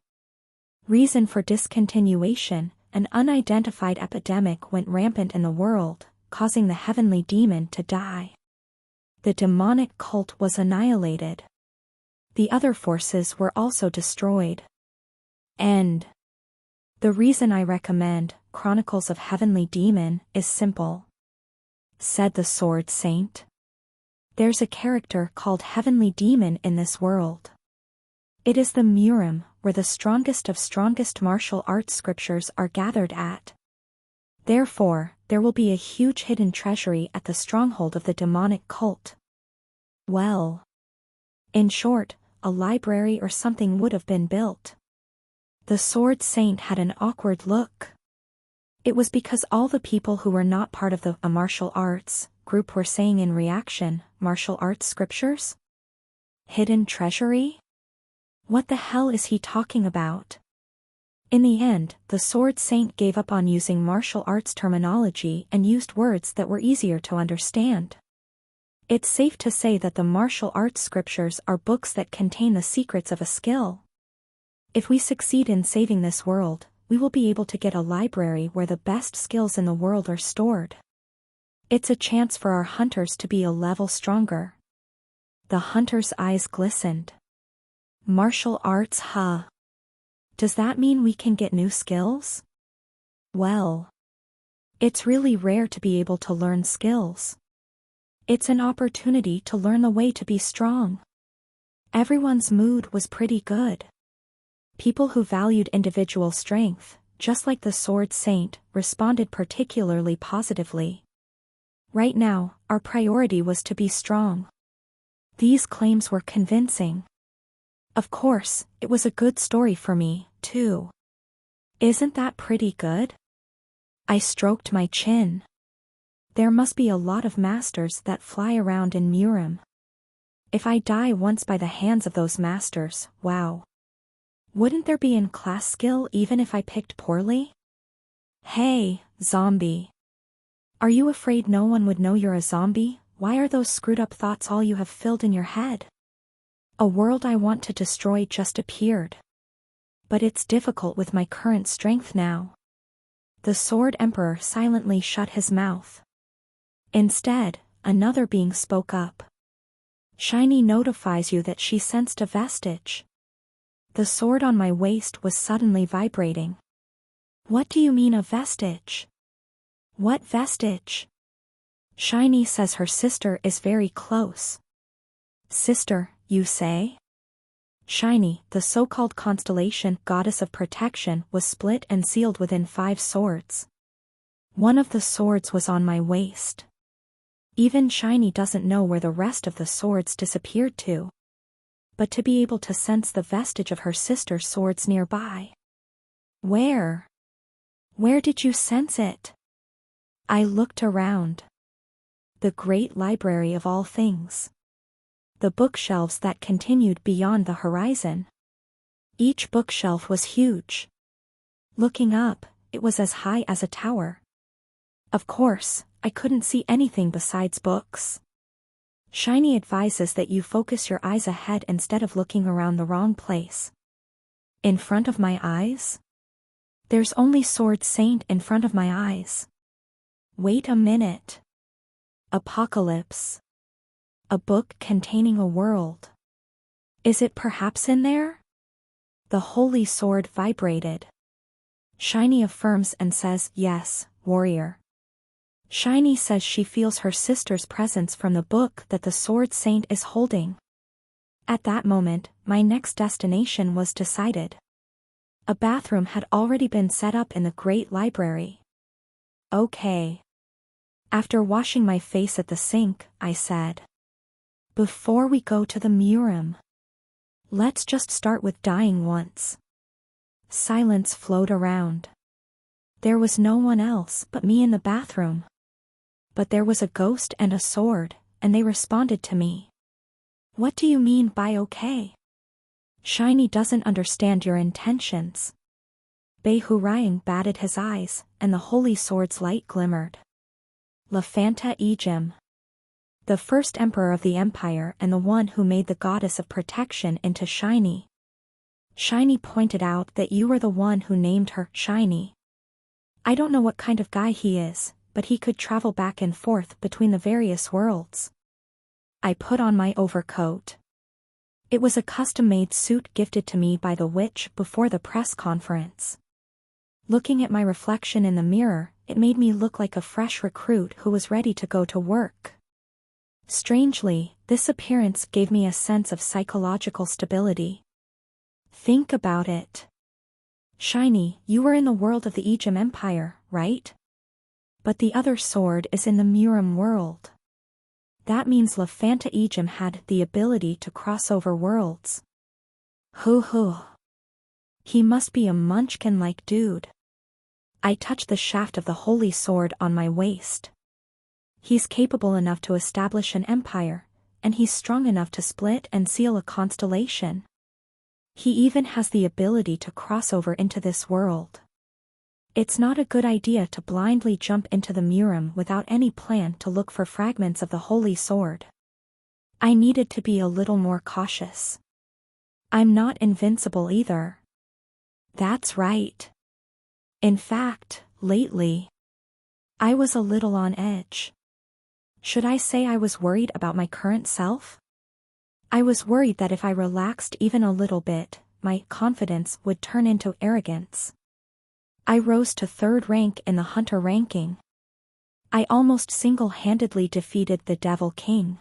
Reason for discontinuation: an unidentified epidemic went rampant in the world, causing the heavenly demon to die. The demonic cult was annihilated. The other forces were also destroyed. End. The reason I recommend Chronicles of Heavenly Demon is simple. Said the Sword Saint. There's a character called Heavenly Demon in this world. It is the Murim, where the strongest of strongest martial arts scriptures are gathered at. Therefore, there will be a huge hidden treasury at the stronghold of the demonic cult. Well. In short, a library or something would have been built. The Sword Saint had an awkward look. It was because all the people who were not part of the martial arts group were saying in reaction, martial arts scriptures? Hidden treasury? What the hell is he talking about? In the end, the Sword Saint gave up on using martial arts terminology and used words that were easier to understand. It's safe to say that the martial arts scriptures are books that contain the secrets of a skill. If we succeed in saving this world, we will be able to get a library where the best skills in the world are stored. It's a chance for our hunters to be a level stronger. The hunter's eyes glistened. Martial arts, huh? Does that mean we can get new skills? Well. It's really rare to be able to learn skills. It's an opportunity to learn the way to be strong. Everyone's mood was pretty good. People who valued individual strength, just like the Sword Saint, responded particularly positively. Right now, our priority was to be strong. These claims were convincing. Of course, it was a good story for me, too. Isn't that pretty good? I stroked my chin. There must be a lot of masters that fly around in Murim. If I die once by the hands of those masters, wow. Wouldn't there be in-class skill even if I picked poorly? Hey, zombie. Are you afraid no one would know you're a zombie? Why are those screwed up thoughts all you have filled in your head? A world I want to destroy just appeared. But it's difficult with my current strength now. The Sword Emperor silently shut his mouth. Instead, another being spoke up. Shiny notifies you that she sensed a vestige. The sword on my waist was suddenly vibrating. What do you mean a vestige? What vestige? Shiny says her sister is very close. Sister, you say? Shiny, the so-called constellation goddess of protection, was split and sealed within 5 swords. One of the swords was on my waist. Even Shiny doesn't know where the rest of the swords disappeared to. But to be able to sense the vestige of her sister's swords nearby. Where? Where did you sense it? I looked around. The great library of all things. The bookshelves that continued beyond the horizon. Each bookshelf was huge. Looking up, it was as high as a tower. Of course, I couldn't see anything besides books. Shiny advises that you focus your eyes ahead instead of looking around the wrong place. In front of my eyes? There's only Sword Saint in front of my eyes. Wait a minute. Apocalypse. A book containing a world. Is it perhaps in there? The holy sword vibrated. Shiny affirms and says, yes, warrior. Shiny says she feels her sister's presence from the book that the Sword Saint is holding. At that moment, my next destination was decided. A bathroom had already been set up in the great library. Okay. After washing my face at the sink, I said. Before we go to the museum, let's just start with dying once. Silence flowed around. There was no one else but me in the bathroom. But there was a ghost and a sword, and they responded to me. What do you mean by okay? Shiny doesn't understand your intentions. Behuraying batted his eyes, and the holy sword's light glimmered. Lafanta Ejim. The first emperor of the empire and the one who made the goddess of protection into Shiny. Shiny pointed out that you were the one who named her Shiny. I don't know what kind of guy he is, but he could travel back and forth between the various worlds. I put on my overcoat. It was a custom-made suit gifted to me by the witch before the press conference. Looking at my reflection in the mirror, it made me look like a fresh recruit who was ready to go to work. Strangely, this appearance gave me a sense of psychological stability. Think about it. Shiny, you were in the world of the Ejim Empire, right? But the other sword is in the Murim world. That means Lafanta Ejim had the ability to cross over worlds. Hoo. He must be a munchkin-like dude. I touched the shaft of the holy sword on my waist. He's capable enough to establish an empire, and he's strong enough to split and seal a constellation. He even has the ability to cross over into this world. It's not a good idea to blindly jump into the Murim without any plan to look for fragments of the holy sword. I needed to be a little more cautious. I'm not invincible either. That's right. In fact, lately, I was a little on edge. Should I say I was worried about my current self? I was worried that if I relaxed even a little bit, my confidence would turn into arrogance. I rose to 3rd rank in the Hunter ranking. I almost single-handedly defeated the Devil King.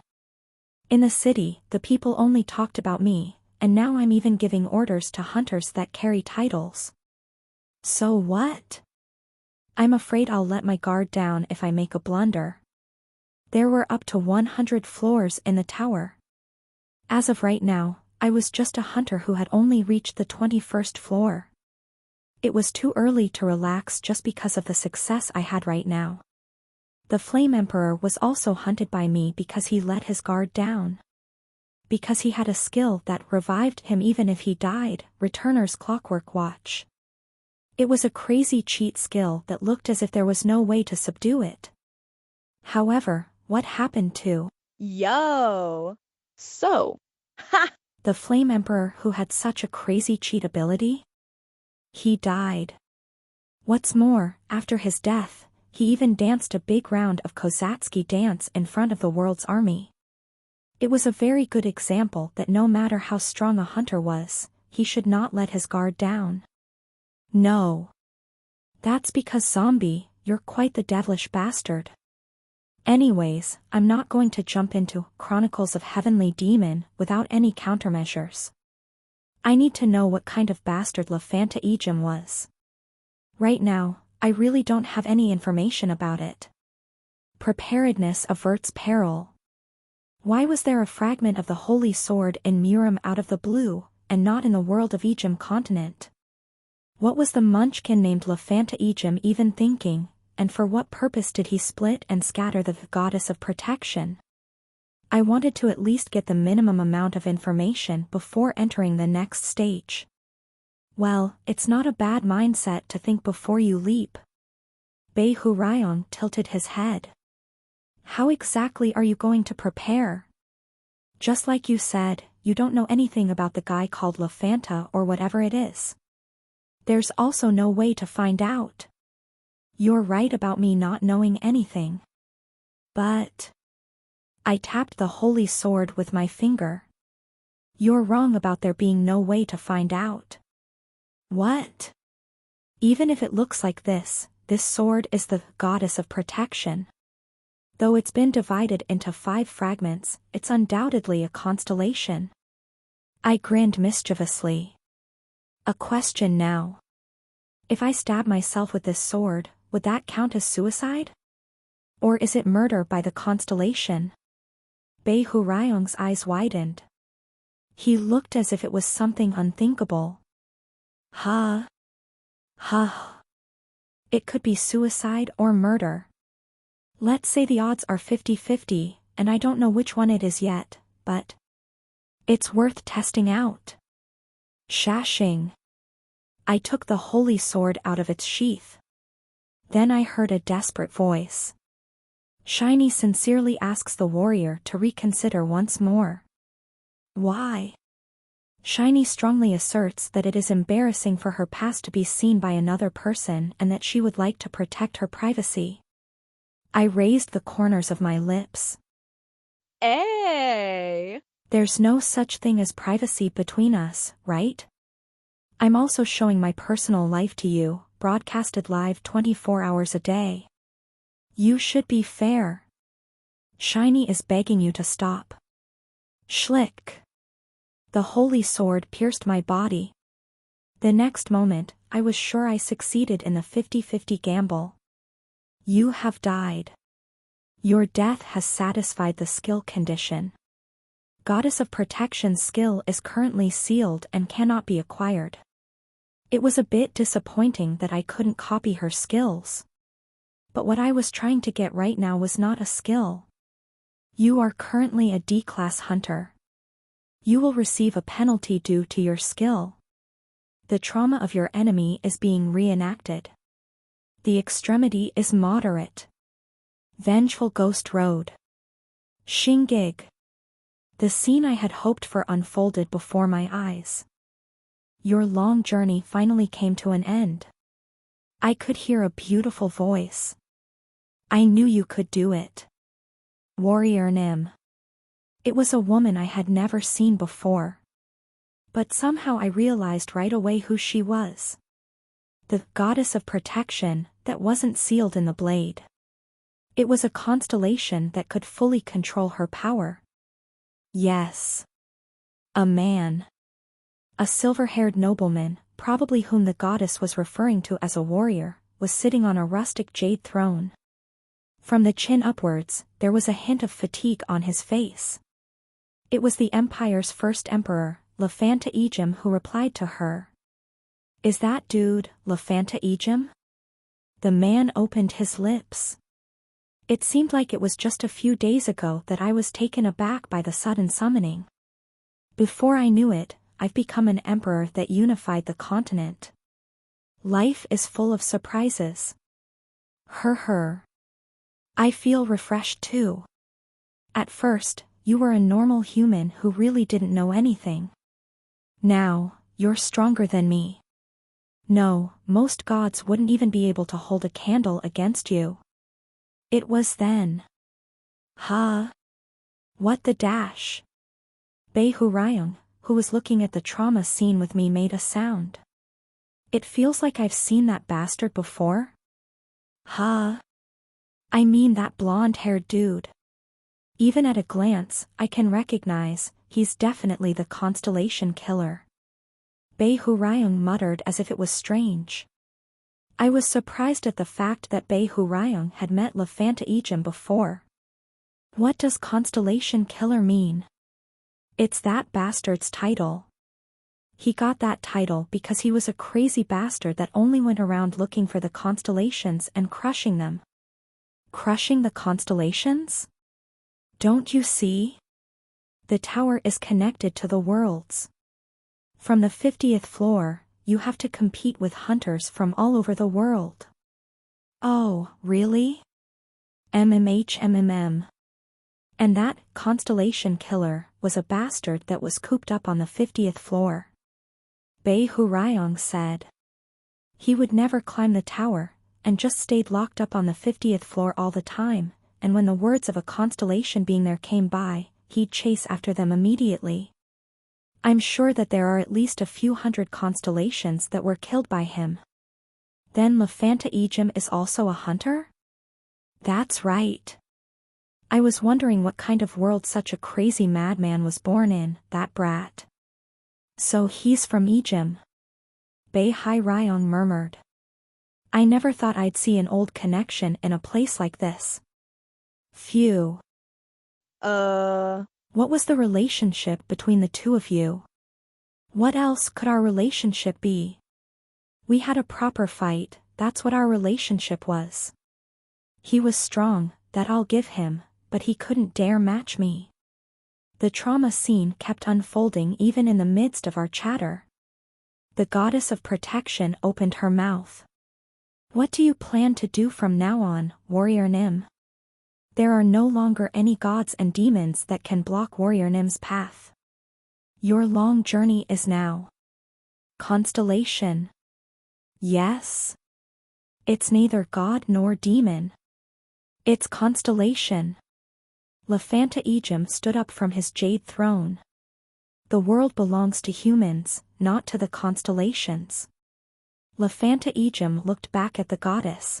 In the city, the people only talked about me, and now I'm even giving orders to hunters that carry titles. So what? I'm afraid I'll let my guard down if I make a blunder. There were up to 100 floors in the tower. As of right now, I was just a hunter who had only reached the 21st floor. It was too early to relax just because of the success I had right now. The Flame Emperor was also hunted by me because he let his guard down. Because he had a skill that revived him even if he died, Returner's Clockwork Watch. It was a crazy cheat skill that looked as if there was no way to subdue it. However, what happened to Yo. So. Ha! the Flame Emperor who had such a crazy cheat ability? He died. What's more, after his death, he even danced a big round of Kozatsky dance in front of the world's army. It was a very good example that no matter how strong a hunter was, he should not let his guard down. No. That's because zombie, you're quite the devilish bastard. Anyways, I'm not going to jump into Chronicles of Heavenly Demon without any countermeasures. I need to know what kind of bastard ClassRevivalHunter was. Right now, I really don't have any information about it. Preparedness averts peril. Why was there a fragment of the holy sword in Murim out of the blue, and not in the world of Ejim continent? What was the munchkin named ClassRevivalHunter even thinking, and for what purpose did he split and scatter the goddess of protection? I wanted to at least get the minimum amount of information before entering the next stage. Well, it's not a bad mindset to think before you leap. Bei Hurayong tilted his head. How exactly are you going to prepare? Just like you said, you don't know anything about the guy called ClassRevivalHunter or whatever it is. There's also no way to find out. You're right about me not knowing anything. But I tapped the holy sword with my finger. You're wrong about there being no way to find out. What? Even if it looks like this sword is the goddess of protection. Though it's been divided into 5 fragments, it's undoubtedly a constellation. I grinned mischievously. A question now. If I stab myself with this sword, would that count as suicide? Or is it murder by the constellation? Bei Hurayong's eyes widened. He looked as if it was something unthinkable. Ha. It could be suicide or murder. Let's say the odds are 50-50, and I don't know which one it is yet, but it's worth testing out. Shashing. I took the holy sword out of its sheath. Then I heard a desperate voice. Shiny sincerely asks the warrior to reconsider once more. Why? Shiny strongly asserts that it is embarrassing for her past to be seen by another person and that she would like to protect her privacy. I raised the corners of my lips. Hey! There's no such thing as privacy between us, right? I'm also showing my personal life to you, broadcasted live 24 hours a day. You should be fair. Shiny is begging you to stop. Schlick. The holy sword pierced my body. The next moment, I was sure I succeeded in the 50-50 gamble. You have died. Your death has satisfied the skill condition. Goddess of Protection's skill is currently sealed and cannot be acquired. It was a bit disappointing that I couldn't copy her skills. But what I was trying to get right now was not a skill. You are currently a D-class hunter. You will receive a penalty due to your skill. The trauma of your enemy is being reenacted. The extremity is moderate. Vengeful Ghost Road. Shingig. The scene I had hoped for unfolded before my eyes. Your long journey finally came to an end. I could hear a beautiful voice. I knew you could do it. Warrior Nim. It was a woman I had never seen before. But somehow I realized right away who she was. The goddess of protection that wasn't sealed in the blade. It was a constellation that could fully control her power. Yes. A man. A silver-haired nobleman, probably whom the goddess was referring to as a warrior, was sitting on a rustic jade throne. From the chin upwards, there was a hint of fatigue on his face. It was the empire's first emperor, ClassRevivalHunter, who replied to her. Is that dude, ClassRevivalHunter? The man opened his lips. It seemed like it was just a few days ago that I was taken aback by the sudden summoning. Before I knew it, I've become an emperor that unified the continent. Life is full of surprises. Her. I feel refreshed too. At first, you were a normal human who really didn't know anything. Now, you're stronger than me. No, most gods wouldn't even be able to hold a candle against you. It was then. What the dash? Bei Hurayong, who was looking at the trauma scene with me, made a sound. It feels like I've seen that bastard before. I mean that blonde-haired dude. Even at a glance, I can recognize, he's definitely the constellation killer. Bei Hurayong muttered as if it was strange. I was surprised at the fact that Bei Hurayong had met Lafanta Ejim before. What does Constellation Killer mean? It's that bastard's title. He got that title because he was a crazy bastard that only went around looking for the constellations and crushing them. Crushing the constellations? Don't you see? The tower is connected to the worlds. From the 50th floor, you have to compete with hunters from all over the world. Oh, really? MMHMMM. And that Constellation Killer was a bastard that was cooped up on the 50th floor. Bei Hurayong said. He would never climb the tower, and just stayed locked up on the 50th floor all the time, and when the words of a constellation being there came by, he'd chase after them immediately. I'm sure that there are at least a few hundred constellations that were killed by him. Then Lafanta Ejim is also a hunter? That's right. I was wondering what kind of world such a crazy madman was born in, that brat. So he's from Ejim. Bei Hurayong murmured. I never thought I'd see an old connection in a place like this. Phew. What was the relationship between the two of you? What else could our relationship be? We had a proper fight, that's what our relationship was. He was strong, that I'll give him, but he couldn't dare match me. The trauma scene kept unfolding even in the midst of our chatter. The goddess of protection opened her mouth. What do you plan to do from now on, Warrior Nim? There are no longer any gods and demons that can block Warrior Nim's path. Your long journey is now. Constellation. Yes. It's neither god nor demon. It's constellation. Lafanta Ejim stood up from his jade throne. The world belongs to humans, not to the constellations. Lafanta Ejim looked back at the goddess.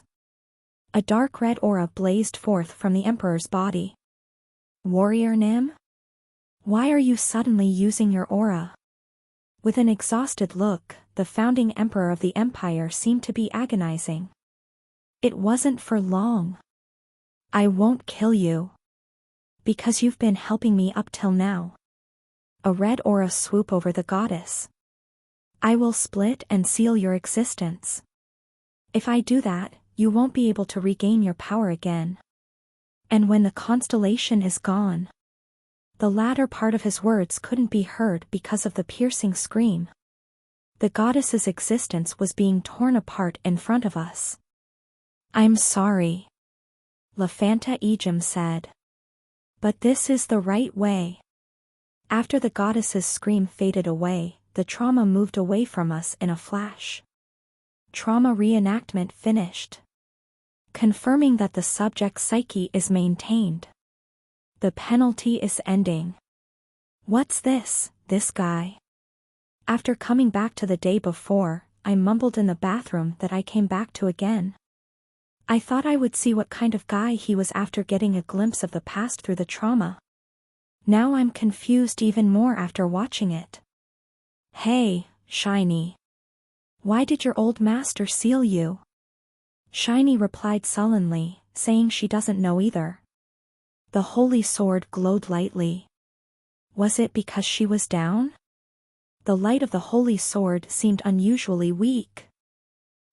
A dark red aura blazed forth from the emperor's body. Warrior Nim? Why are you suddenly using your aura? With an exhausted look, the founding emperor of the empire seemed to be agonizing. It wasn't for long. I won't kill you. Because you've been helping me up till now. A red aura swooped over the goddess. I will split and seal your existence. If I do that, you won't be able to regain your power again. And when the constellation is gone. The latter part of his words couldn't be heard because of the piercing scream. The goddess's existence was being torn apart in front of us. I'm sorry. Lafanta Ejim said. But this is the right way. After the goddess's scream faded away, the trauma moved away from us in a flash. Trauma reenactment finished. Confirming that the subject's psyche is maintained. The penalty is ending. What's this guy? After coming back to the day before, I mumbled in the bathroom that I came back to again. I thought I would see what kind of guy he was after getting a glimpse of the past through the trauma. Now I'm confused even more after watching it. Hey, Shiny. Why did your old master seal you? Shiny replied sullenly, saying she doesn't know either. The holy sword glowed lightly. Was it because she was down? The light of the holy sword seemed unusually weak.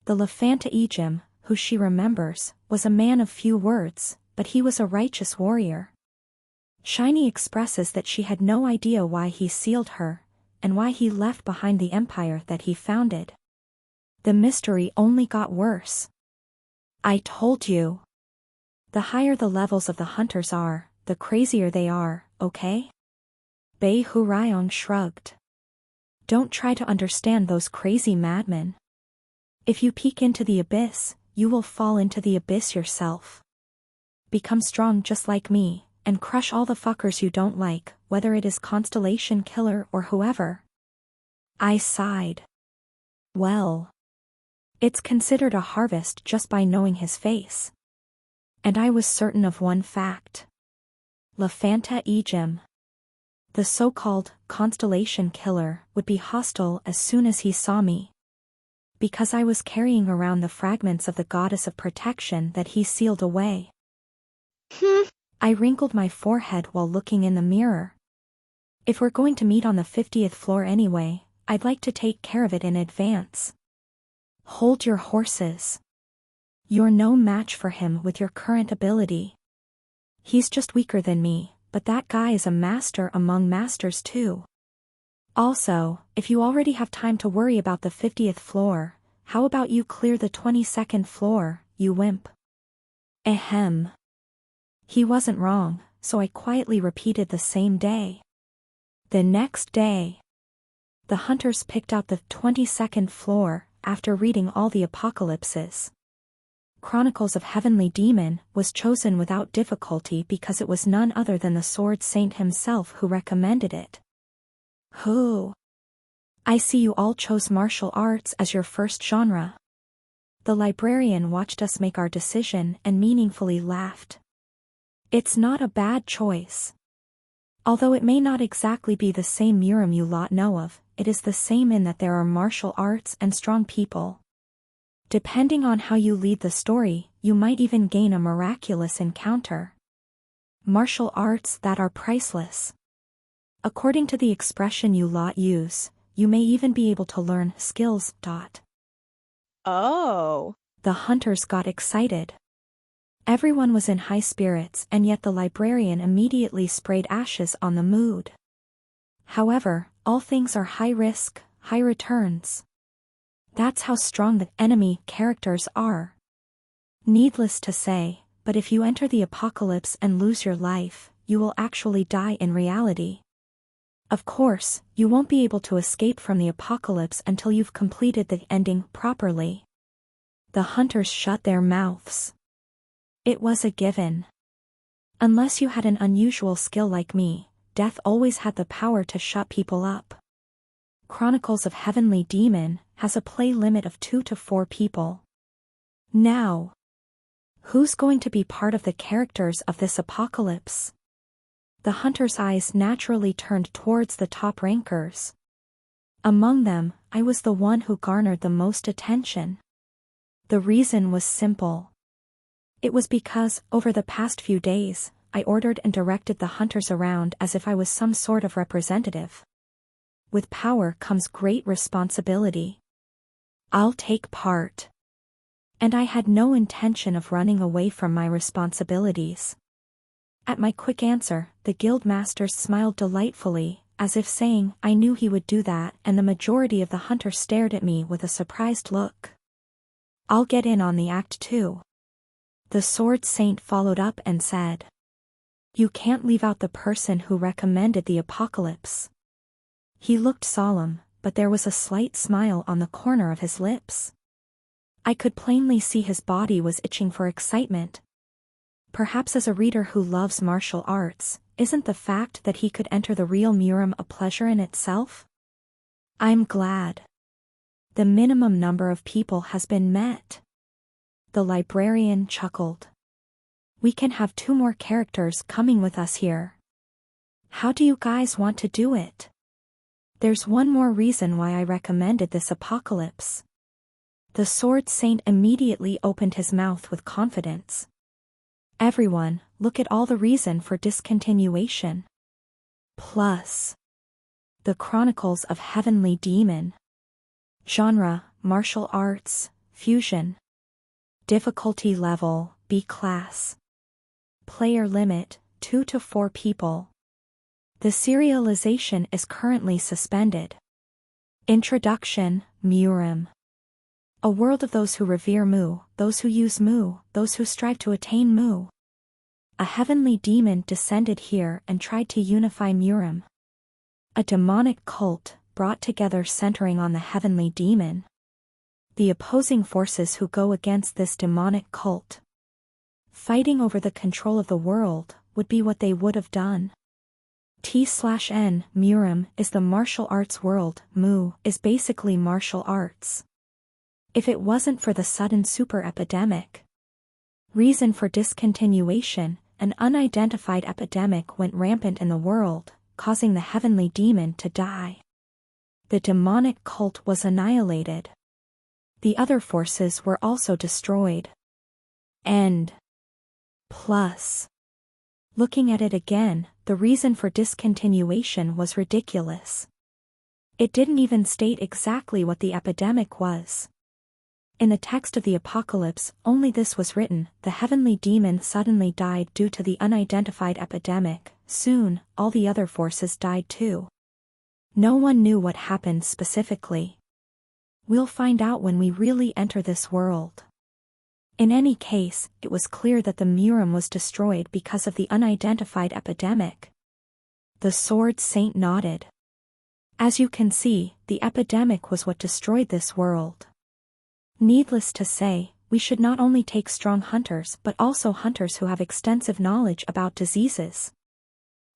The Lafanta Ejim, who she remembers, was a man of few words, but he was a righteous warrior. Shiny expresses that she had no idea why he sealed her, and why he left behind the empire that he founded. The mystery only got worse. I told you. The higher the levels of the hunters are, the crazier they are, okay? Bei Hurayong shrugged. Don't try to understand those crazy madmen. If you peek into the abyss, you will fall into the abyss yourself. Become strong just like me, and crush all the fuckers you don't like, whether it is Constellation Killer or whoever. I sighed. Well. It's considered a harvest just by knowing his face. And I was certain of one fact. Lafanta Ejim. The so-called constellation killer would be hostile as soon as he saw me. Because I was carrying around the fragments of the goddess of protection that he sealed away. I wrinkled my forehead while looking in the mirror. If we're going to meet on the 50th floor anyway, I'd like to take care of it in advance. Hold your horses. You're no match for him with your current ability. He's just weaker than me, but that guy is a master among masters too. Also, if you already have time to worry about the 50th floor, how about you clear the 22nd floor, you wimp? Ahem. He wasn't wrong, so I quietly repeated the same day. The next day, the hunters picked out the 22nd floor after reading all the apocalypses. Chronicles of Heavenly Demon was chosen without difficulty because it was none other than the Sword Saint himself who recommended it. Who? I see you all chose martial arts as your first genre. The librarian watched us make our decision and meaningfully laughed. It's not a bad choice. Although it may not exactly be the same Murim you lot know of, it is the same in that there are martial arts and strong people. Depending on how you lead the story, you might even gain a miraculous encounter. Martial arts that are priceless. According to the expression you lot use, you may even be able to learn skills. Oh. The hunters got excited. Everyone was in high spirits, and yet the librarian immediately sprayed ashes on the mood. However, all things are high risk, high returns. That's how strong the enemy characters are. Needless to say, but if you enter the apocalypse and lose your life, you will actually die in reality. Of course, you won't be able to escape from the apocalypse until you've completed the ending properly. The hunters shut their mouths. It was a given. Unless you had an unusual skill like me, death always had the power to shut people up. Chronicles of Heavenly Demon has a play limit of 2 to 4 people. Now, who's going to be part of the characters of this apocalypse? The hunter's eyes naturally turned towards the top rankers. Among them, I was the one who garnered the most attention. The reason was simple. It was because, over the past few days, I ordered and directed the hunters around as if I was some sort of representative. With power comes great responsibility. I'll take part. And I had no intention of running away from my responsibilities. At my quick answer, the guild masters smiled delightfully, as if saying, I knew he would do that, and the majority of the hunters stared at me with a surprised look. I'll get in on the act too. The Sword Saint followed up and said, You can't leave out the person who recommended the apocalypse. He looked solemn, but there was a slight smile on the corner of his lips. I could plainly see his body was itching for excitement. Perhaps as a reader who loves martial arts, isn't the fact that he could enter the real Murim a pleasure in itself? I'm glad. The minimum number of people has been met. The librarian chuckled. We can have 2 more characters coming with us here. How do you guys want to do it? There's one more reason why I recommended this apocalypse. The Sword Saint immediately opened his mouth with confidence. Everyone, look at all the reason for discontinuation. Plus, the Chronicles of Heavenly Demon. Genre, martial arts, fusion. Difficulty level, B class. Player limit, 2 to 4 people. The serialization is currently suspended. Introduction, Murim. A world of those who revere Mu, those who use Mu, those who strive to attain Mu. A heavenly demon descended here and tried to unify Murim. A demonic cult, brought together centering on the heavenly demon. The opposing forces who go against this demonic cult. Fighting over the control of the world, would be what they would have done. T/N, Murim, is the martial arts world, Mu, is basically martial arts. If it wasn't for the sudden super epidemic. Reason for discontinuation, an unidentified epidemic went rampant in the world, causing the heavenly demon to die. The demonic cult was annihilated. The other forces were also destroyed. End. Plus. Looking at it again, the reason for discontinuation was ridiculous. It didn't even state exactly what the epidemic was. In the text of the Apocalypse, only this was written: the heavenly demon suddenly died due to the unidentified epidemic. Soon, all the other forces died too. No one knew what happened specifically. We'll find out when we really enter this world. In any case, it was clear that the Murim was destroyed because of the unidentified epidemic. The Sword Saint nodded. As you can see, the epidemic was what destroyed this world. Needless to say, we should not only take strong hunters but also hunters who have extensive knowledge about diseases.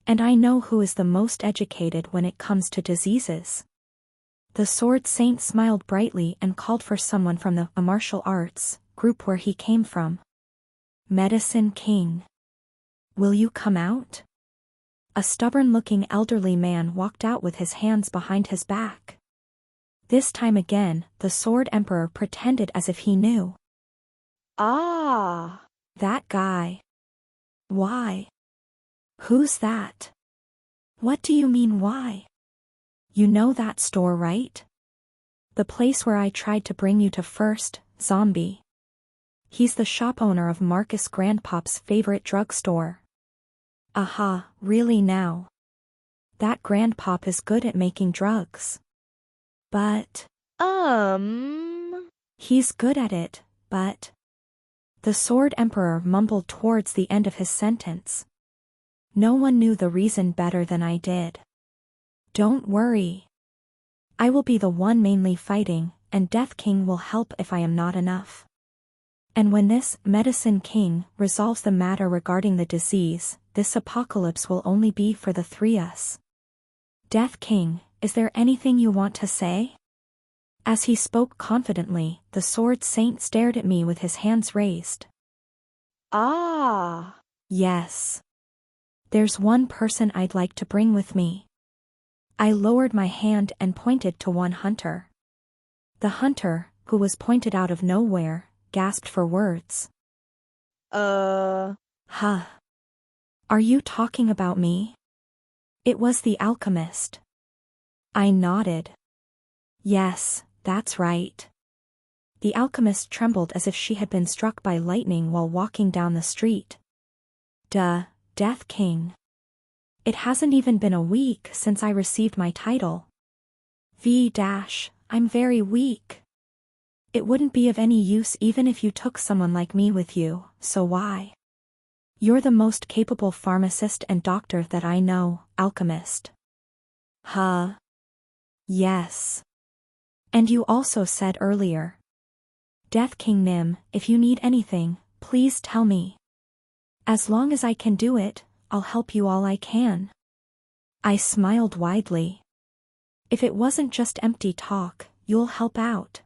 And I know who is the most educated when it comes to diseases. The Sword Saint smiled brightly and called for someone from the martial arts group where he came from. Medicine King. Will you come out? A stubborn-looking elderly man walked out with his hands behind his back. This time again, the Sword Emperor pretended as if he knew. Ah. That guy. Why? Who's that? What do you mean why? You know that store, right? The place where I tried to bring you to first, zombie. He's the shop owner of Marcus Grandpop's favorite drugstore. Aha, really now? That Grandpop is good at making drugs. But... He's good at it, but... The Sword Emperor mumbled towards the end of his sentence. No one knew the reason better than I did. Don't worry. I will be the one mainly fighting, and Death King will help if I am not enough. And when this Medicine King resolves the matter regarding the disease, this apocalypse will only be for the three us. Death King, is there anything you want to say? As he spoke confidently, the Sword Saint stared at me with his hands raised. Ah. Yes. There's one person I'd like to bring with me. I lowered my hand and pointed to one hunter. The hunter, who was pointed out of nowhere, gasped for words. Huh. Are you talking about me? It was the alchemist. I nodded. Yes, that's right. The alchemist trembled as if she had been struck by lightning while walking down the street. Death King. It hasn't even been a week since I received my title. I'm very weak. It wouldn't be of any use even if you took someone like me with you, so why? You're the most capable pharmacist and doctor that I know, alchemist. Yes. And you also said earlier. Death King Nim, if you need anything, please tell me. As long as I can do it, I'll help you all I can. I smiled widely. If it wasn't just empty talk, you'll help out.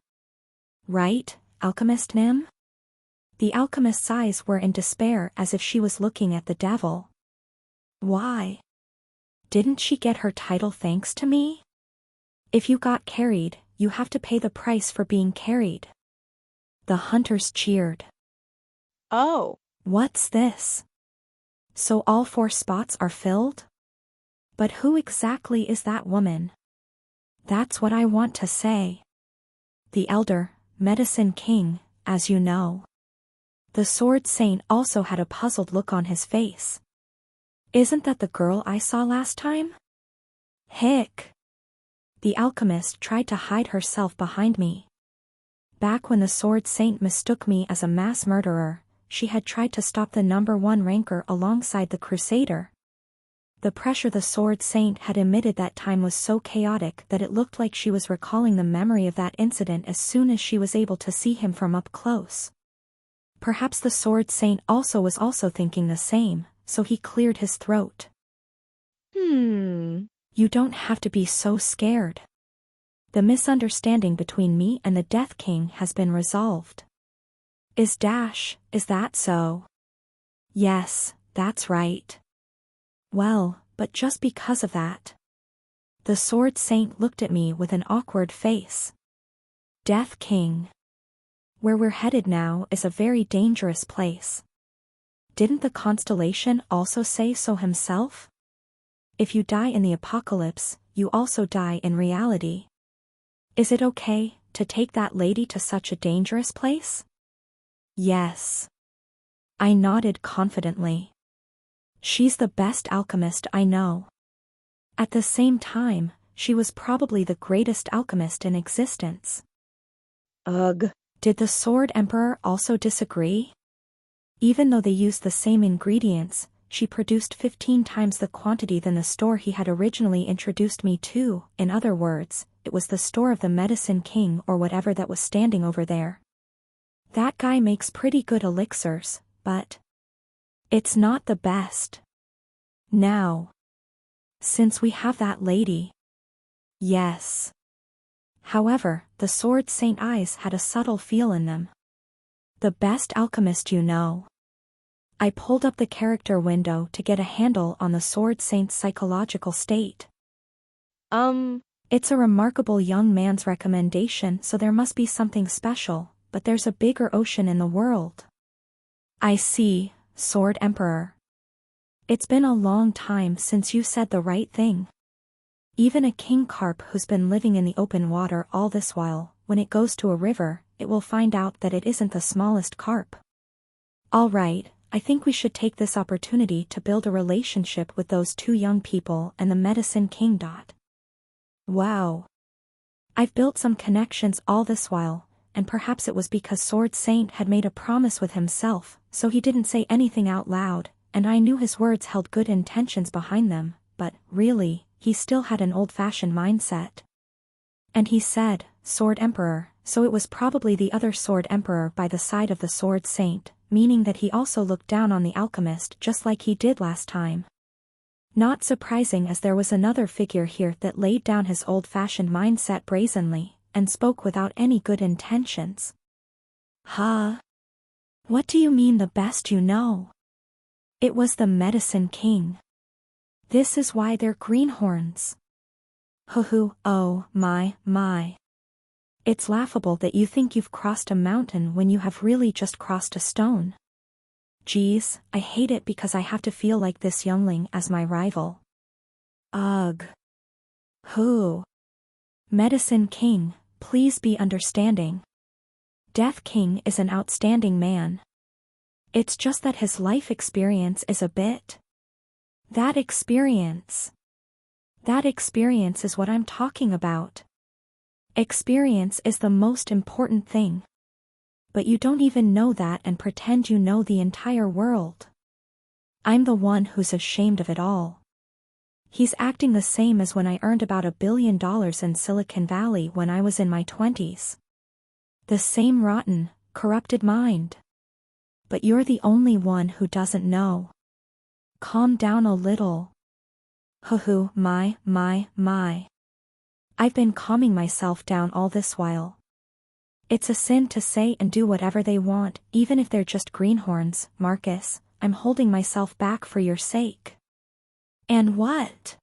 Right, Alchemist Nim? The alchemist's eyes were in despair as if she was looking at the devil. Why? Didn't she get her title thanks to me? If you got carried, you have to pay the price for being carried. The hunters cheered. Oh. What's this? So all 4 spots are filled? But who exactly is that woman? That's what I want to say. The elder, Medicine King, as you know. The Sword Saint also had a puzzled look on his face. Isn't that the girl I saw last time? Hick. The alchemist tried to hide herself behind me. Back when the Sword Saint mistook me as a mass murderer, she had tried to stop the #1 ranker alongside the Crusader. The pressure the Sword Saint had emitted that time was so chaotic that it looked like she was recalling the memory of that incident as soon as she was able to see him from up close. Perhaps the Sword Saint was also thinking the same, so he cleared his throat. You don't have to be so scared. The misunderstanding between me and the Death King has been resolved. Is that so? Yes, that's right. Well, but just because of that. The Sword Saint looked at me with an awkward face. Death King. Where we're headed now is a very dangerous place. Didn't the constellation also say so himself? If you die in the apocalypse, you also die in reality. Is it okay to take that lady to such a dangerous place? Yes. I nodded confidently. She's the best alchemist I know. At the same time, she was probably the greatest alchemist in existence. Ugh. Did the Sword Emperor also disagree? Even though they used the same ingredients, she produced 15 times the quantity than the store he had originally introduced me to. In other words, it was the store of the Medicine King or whatever that was standing over there. That guy makes pretty good elixirs, but it's not the best. Now, since we have that lady. Yes. However, the Sword Saint eyes had a subtle feel in them. The best alchemist you know. I pulled up the character window to get a handle on the Sword Saint's psychological state. It's a remarkable young man's recommendation, so there must be something special, but there's a bigger ocean in the world. I see, Sword Emperor. It's been a long time since you said the right thing. Even a king carp who's been living in the open water all this while, when it goes to a river, it will find out that it isn't the smallest carp. All right, I think we should take this opportunity to build a relationship with those two young people and the Medicine King. Wow. I've built some connections all this while, and perhaps it was because Sword Saint had made a promise with himself, so he didn't say anything out loud, and I knew his words held good intentions behind them, but, really, he still had an old-fashioned mindset. And he said, Sword Emperor, so it was probably the other Sword Emperor by the side of the Sword Saint, meaning that he also looked down on the alchemist just like he did last time. Not surprising, as there was another figure here that laid down his old-fashioned mindset brazenly, and spoke without any good intentions. Huh? What do you mean the best you know? It was the Medicine King. This is why they're greenhorns. Hoo-hoo, oh, my. It's laughable that you think you've crossed a mountain when you have really just crossed a stone. Geez, I hate it because I have to feel like this youngling as my rival. Ugh. Who? Medicine King, please be understanding. Death King is an outstanding man. It's just that his life experience is a bit. That experience is what I'm talking about. Experience is the most important thing. But you don't even know that and pretend you know the entire world. I'm the one who's ashamed of it all. He's acting the same as when I earned about $1 billion in Silicon Valley when I was in my 20s. The same rotten, corrupted mind. But you're the only one who doesn't know. Calm down a little. Hoo-hoo, my. I've been calming myself down all this while. It's a sin to say and do whatever they want, even if they're just greenhorns, Marcus. I'm holding myself back for your sake. And what?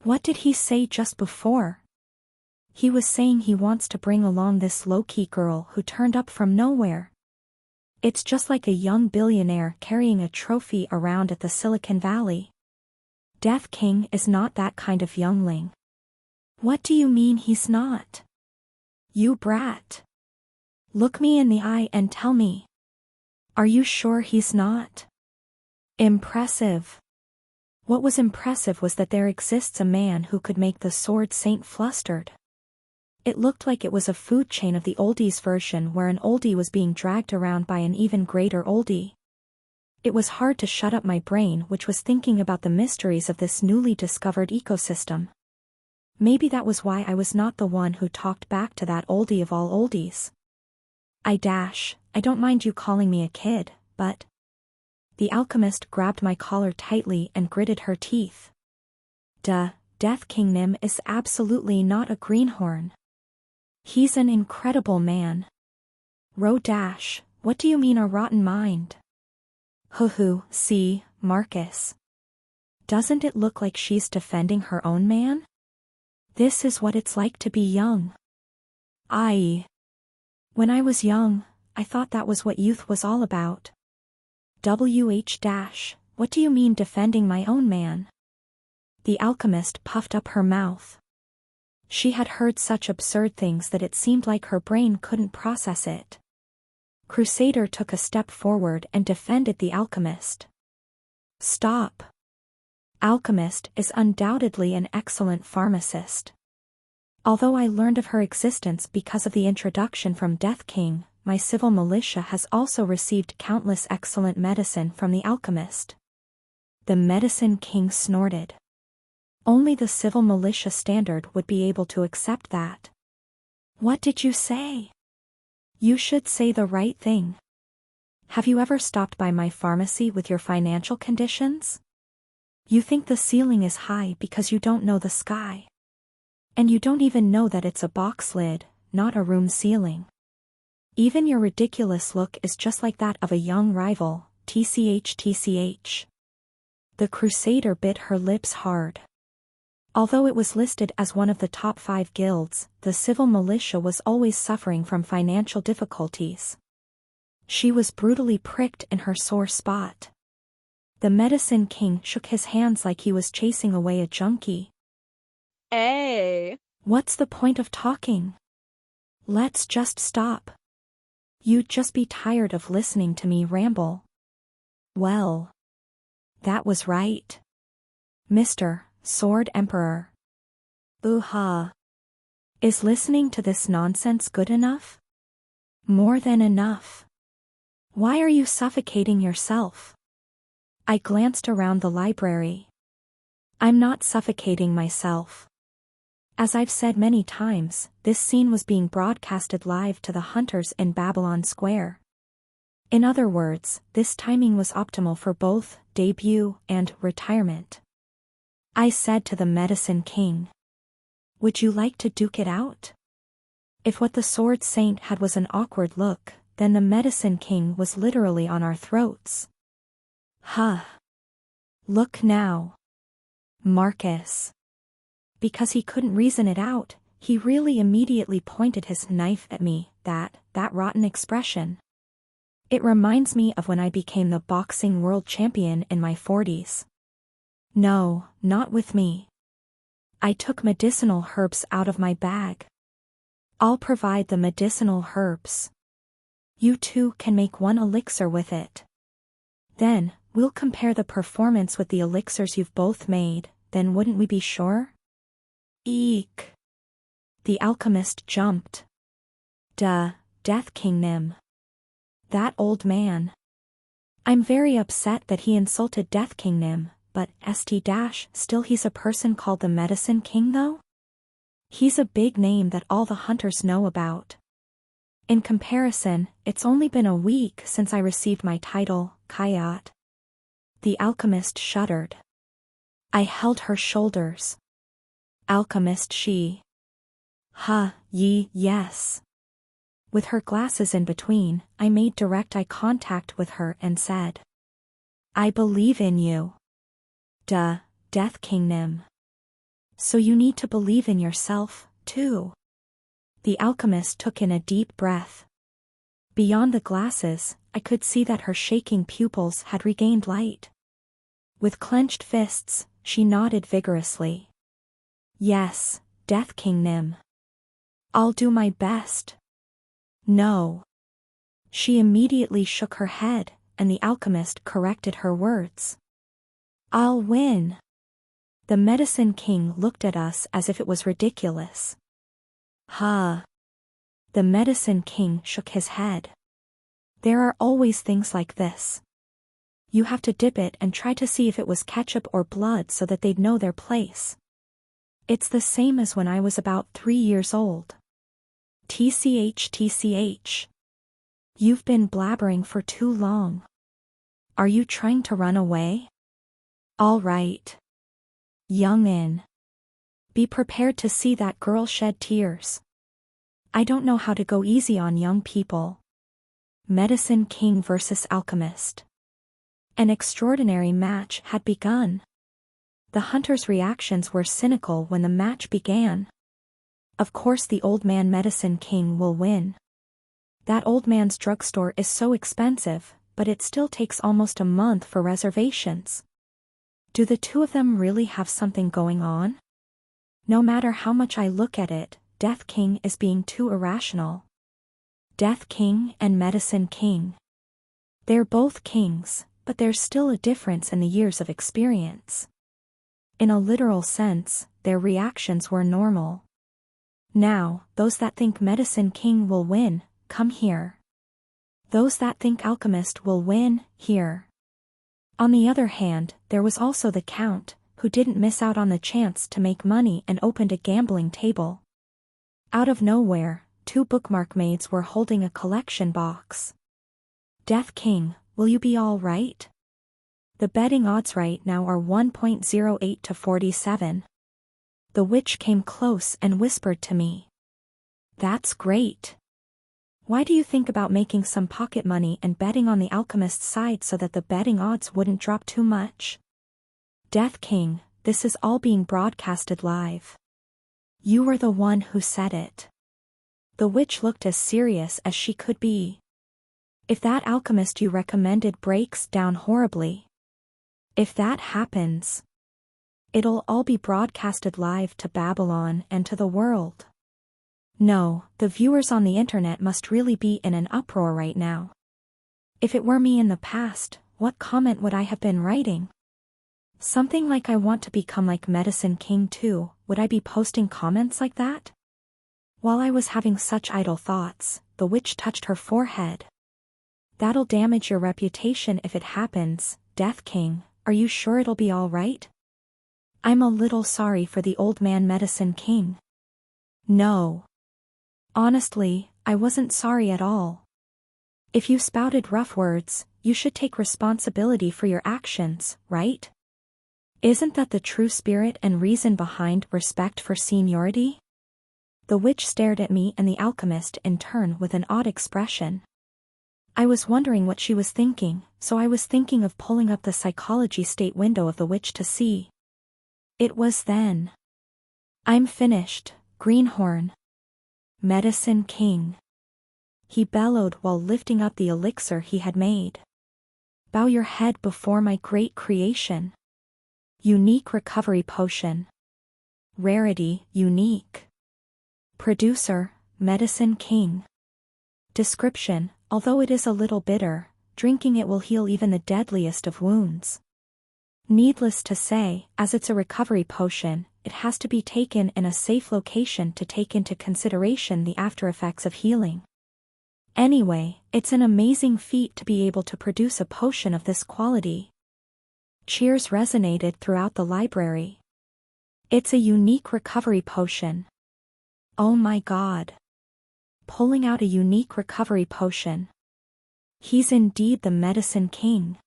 What did he say just before? He was saying he wants to bring along this low-key girl who turned up from nowhere. It's just like a young billionaire carrying a trophy around at the Silicon Valley. Death King is not that kind of youngling. What do you mean he's not? You brat. Look me in the eye and tell me. Are you sure he's not? Impressive. What was impressive was that there exists a man who could make the Sword Saint flustered. It looked like it was a food chain of the oldies version where an oldie was being dragged around by an even greater oldie. It was hard to shut up my brain, which was thinking about the mysteries of this newly discovered ecosystem. Maybe that was why I was not the one who talked back to that oldie of all oldies. I don't mind you calling me a kid, but... The alchemist grabbed my collar tightly and gritted her teeth. Death King Nim is absolutely not a greenhorn. He's an incredible man. What do you mean a rotten mind? Hoo-hoo, see, Marcus. Doesn't it look like she's defending her own man? This is what it's like to be young. When I was young, I thought that was what youth was all about. What do you mean defending my own man? The alchemist puffed up her mouth. She had heard such absurd things that it seemed like her brain couldn't process it. Crusader took a step forward and defended the alchemist. Stop. Alchemist is undoubtedly an excellent pharmacist. Although I learned of her existence because of the introduction from Death King, my civil militia has also received countless excellent medicine from the alchemist. The Medicine King snorted. Only the civil militia standard would be able to accept that. What did you say? You should say the right thing. Have you ever stopped by my pharmacy with your financial conditions? You think the ceiling is high because you don't know the sky. And you don't even know that it's a box lid, not a room ceiling. Even your ridiculous look is just like that of a young rival, tch. The Crusader bit her lips hard. Although it was listed as one of the top 5 guilds, the civil militia was always suffering from financial difficulties. She was brutally pricked in her sore spot. The Medicine King shook his hands like he was chasing away a junkie. Hey! What's the point of talking? Let's just stop. You'd just be tired of listening to me ramble. Well. That was right. Mr. Sword Emperor. Ooh-ha. Is listening to this nonsense good enough? More than enough. Why are you suffocating yourself? I glanced around the library. I'm not suffocating myself. As I've said many times, this scene was being broadcasted live to the hunters in Babylon Square. In other words, this timing was optimal for both debut and retirement. I said to the Medicine King, "Would you like to duke it out?" If what the Sword Saint had was an awkward look, then the Medicine King was literally on our throats. Huh. Look now. Marcus. Because he couldn't reason it out, he really immediately pointed his knife at me, that rotten expression. It reminds me of when I became the boxing world champion in my 40s. No, not with me. I took medicinal herbs out of my bag. I'll provide the medicinal herbs. You two can make one elixir with it. Then, we'll compare the performance with the elixirs you've both made, then wouldn't we be sure? Eek. The alchemist jumped. Death King Nim. That old man. I'm very upset that he insulted Death King Nim, but still he's a person called the Medicine King though? He's a big name that all the hunters know about. In comparison, it's only been a week since I received my title, Kayat. The alchemist shuddered. I held her shoulders. Alchemist she. Yes. With her glasses in between, I made direct eye contact with her and said, I believe in you. Death King Nim. So you need to believe in yourself, too. The alchemist took in a deep breath. Beyond the glasses, I could see that her shaking pupils had regained light. With clenched fists, she nodded vigorously. Yes, Death King Nim. I'll do my best. No. She immediately shook her head, and the alchemist corrected her words. I'll win. The Medicine King looked at us as if it was ridiculous. The Medicine King shook his head. There are always things like this. You have to dip it and try to see if it was ketchup or blood so that they'd know their place. It's the same as when I was about 3 years old. TCH. You've been blabbering for too long. Are you trying to run away? All right. Youngin. Be prepared to see that girl shed tears. I don't know how to go easy on young people. Medicine King versus Alchemist. An extraordinary match had begun. The hunter's reactions were cynical when the match began. Of course the old man Medicine King will win. That old man's drugstore is so expensive, but it still takes almost a month for reservations. Do the two of them really have something going on? No matter how much I look at it, Death King is being too irrational. Death King and Medicine King. They're both kings, but there's still a difference in the years of experience. In a literal sense, their reactions were normal. Now, those that think Medicine King will win, come here. Those that think Alchemist will win, here. On the other hand, there was also the Count, who didn't miss out on the chance to make money and opened a gambling table. Out of nowhere, two bookmark maids were holding a collection box. Death King, will you be all right? The betting odds right now are 1.08 to 47. The witch came close and whispered to me. That's great. Why do you think about making some pocket money and betting on the alchemist's side so that the betting odds wouldn't drop too much? Death King, this is all being broadcasted live. You were the one who said it. The witch looked as serious as she could be. If that alchemist you recommended breaks down horribly. If that happens, it'll all be broadcasted live to Babylon and to the world. No, the viewers on the internet must really be in an uproar right now. If it were me in the past, what comment would I have been writing? Something like I want to become like Medicine King too, would I be posting comments like that? While I was having such idle thoughts, the witch touched her forehead. That'll damage your reputation if it happens, Death King, are you sure it'll be all right? I'm a little sorry for the old man Medicine King. No. Honestly, I wasn't sorry at all. If you spouted rough words, you should take responsibility for your actions, right? Isn't that the true spirit and reason behind respect for seniority? The witch stared at me and the alchemist in turn with an odd expression. I was wondering what she was thinking, so I was thinking of pulling up the psychology state window of the witch to see. It was then. I'm finished, Greenhorn. Medicine King. He bellowed while lifting up the elixir he had made. Bow your head before my great creation. Unique recovery potion. Rarity, unique. Producer, Medicine King. Description, although it is a little bitter, drinking it will heal even the deadliest of wounds. Needless to say, as it's a recovery potion, it has to be taken in a safe location to take into consideration the aftereffects of healing. Anyway, it's an amazing feat to be able to produce a potion of this quality. Cheers resonated throughout the library. It's a unique recovery potion. Oh my God. Pulling out a unique recovery potion. He's indeed the Medicine King.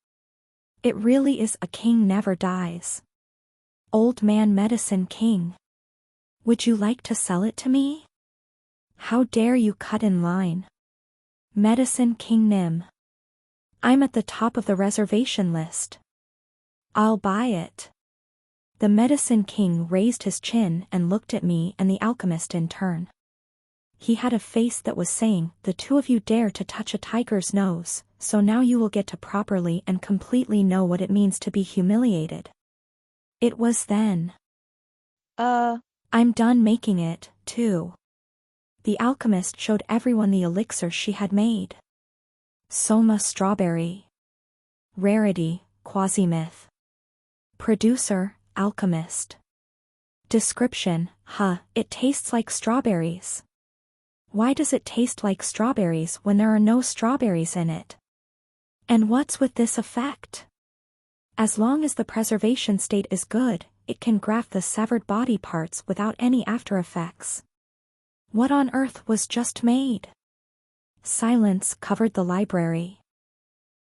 It really is a king never dies. Old man Medicine King. Would you like to sell it to me? How dare you cut in line? Medicine King Nim. I'm at the top of the reservation list. I'll buy it. The Medicine King raised his chin and looked at me and the alchemist in turn. He had a face that was saying, the two of you dare to touch a tiger's nose, so now you will get to properly and completely know what it means to be humiliated. It was then. I'm done making it, too. The alchemist showed everyone the elixir she had made. Soma strawberry. Rarity, quasi-myth. Producer, alchemist. Description, it tastes like strawberries. Why does it taste like strawberries when there are no strawberries in it? And what's with this effect? As long as the preservation state is good, it can graft the severed body parts without any after effects. What on earth was just made? Silence covered the library.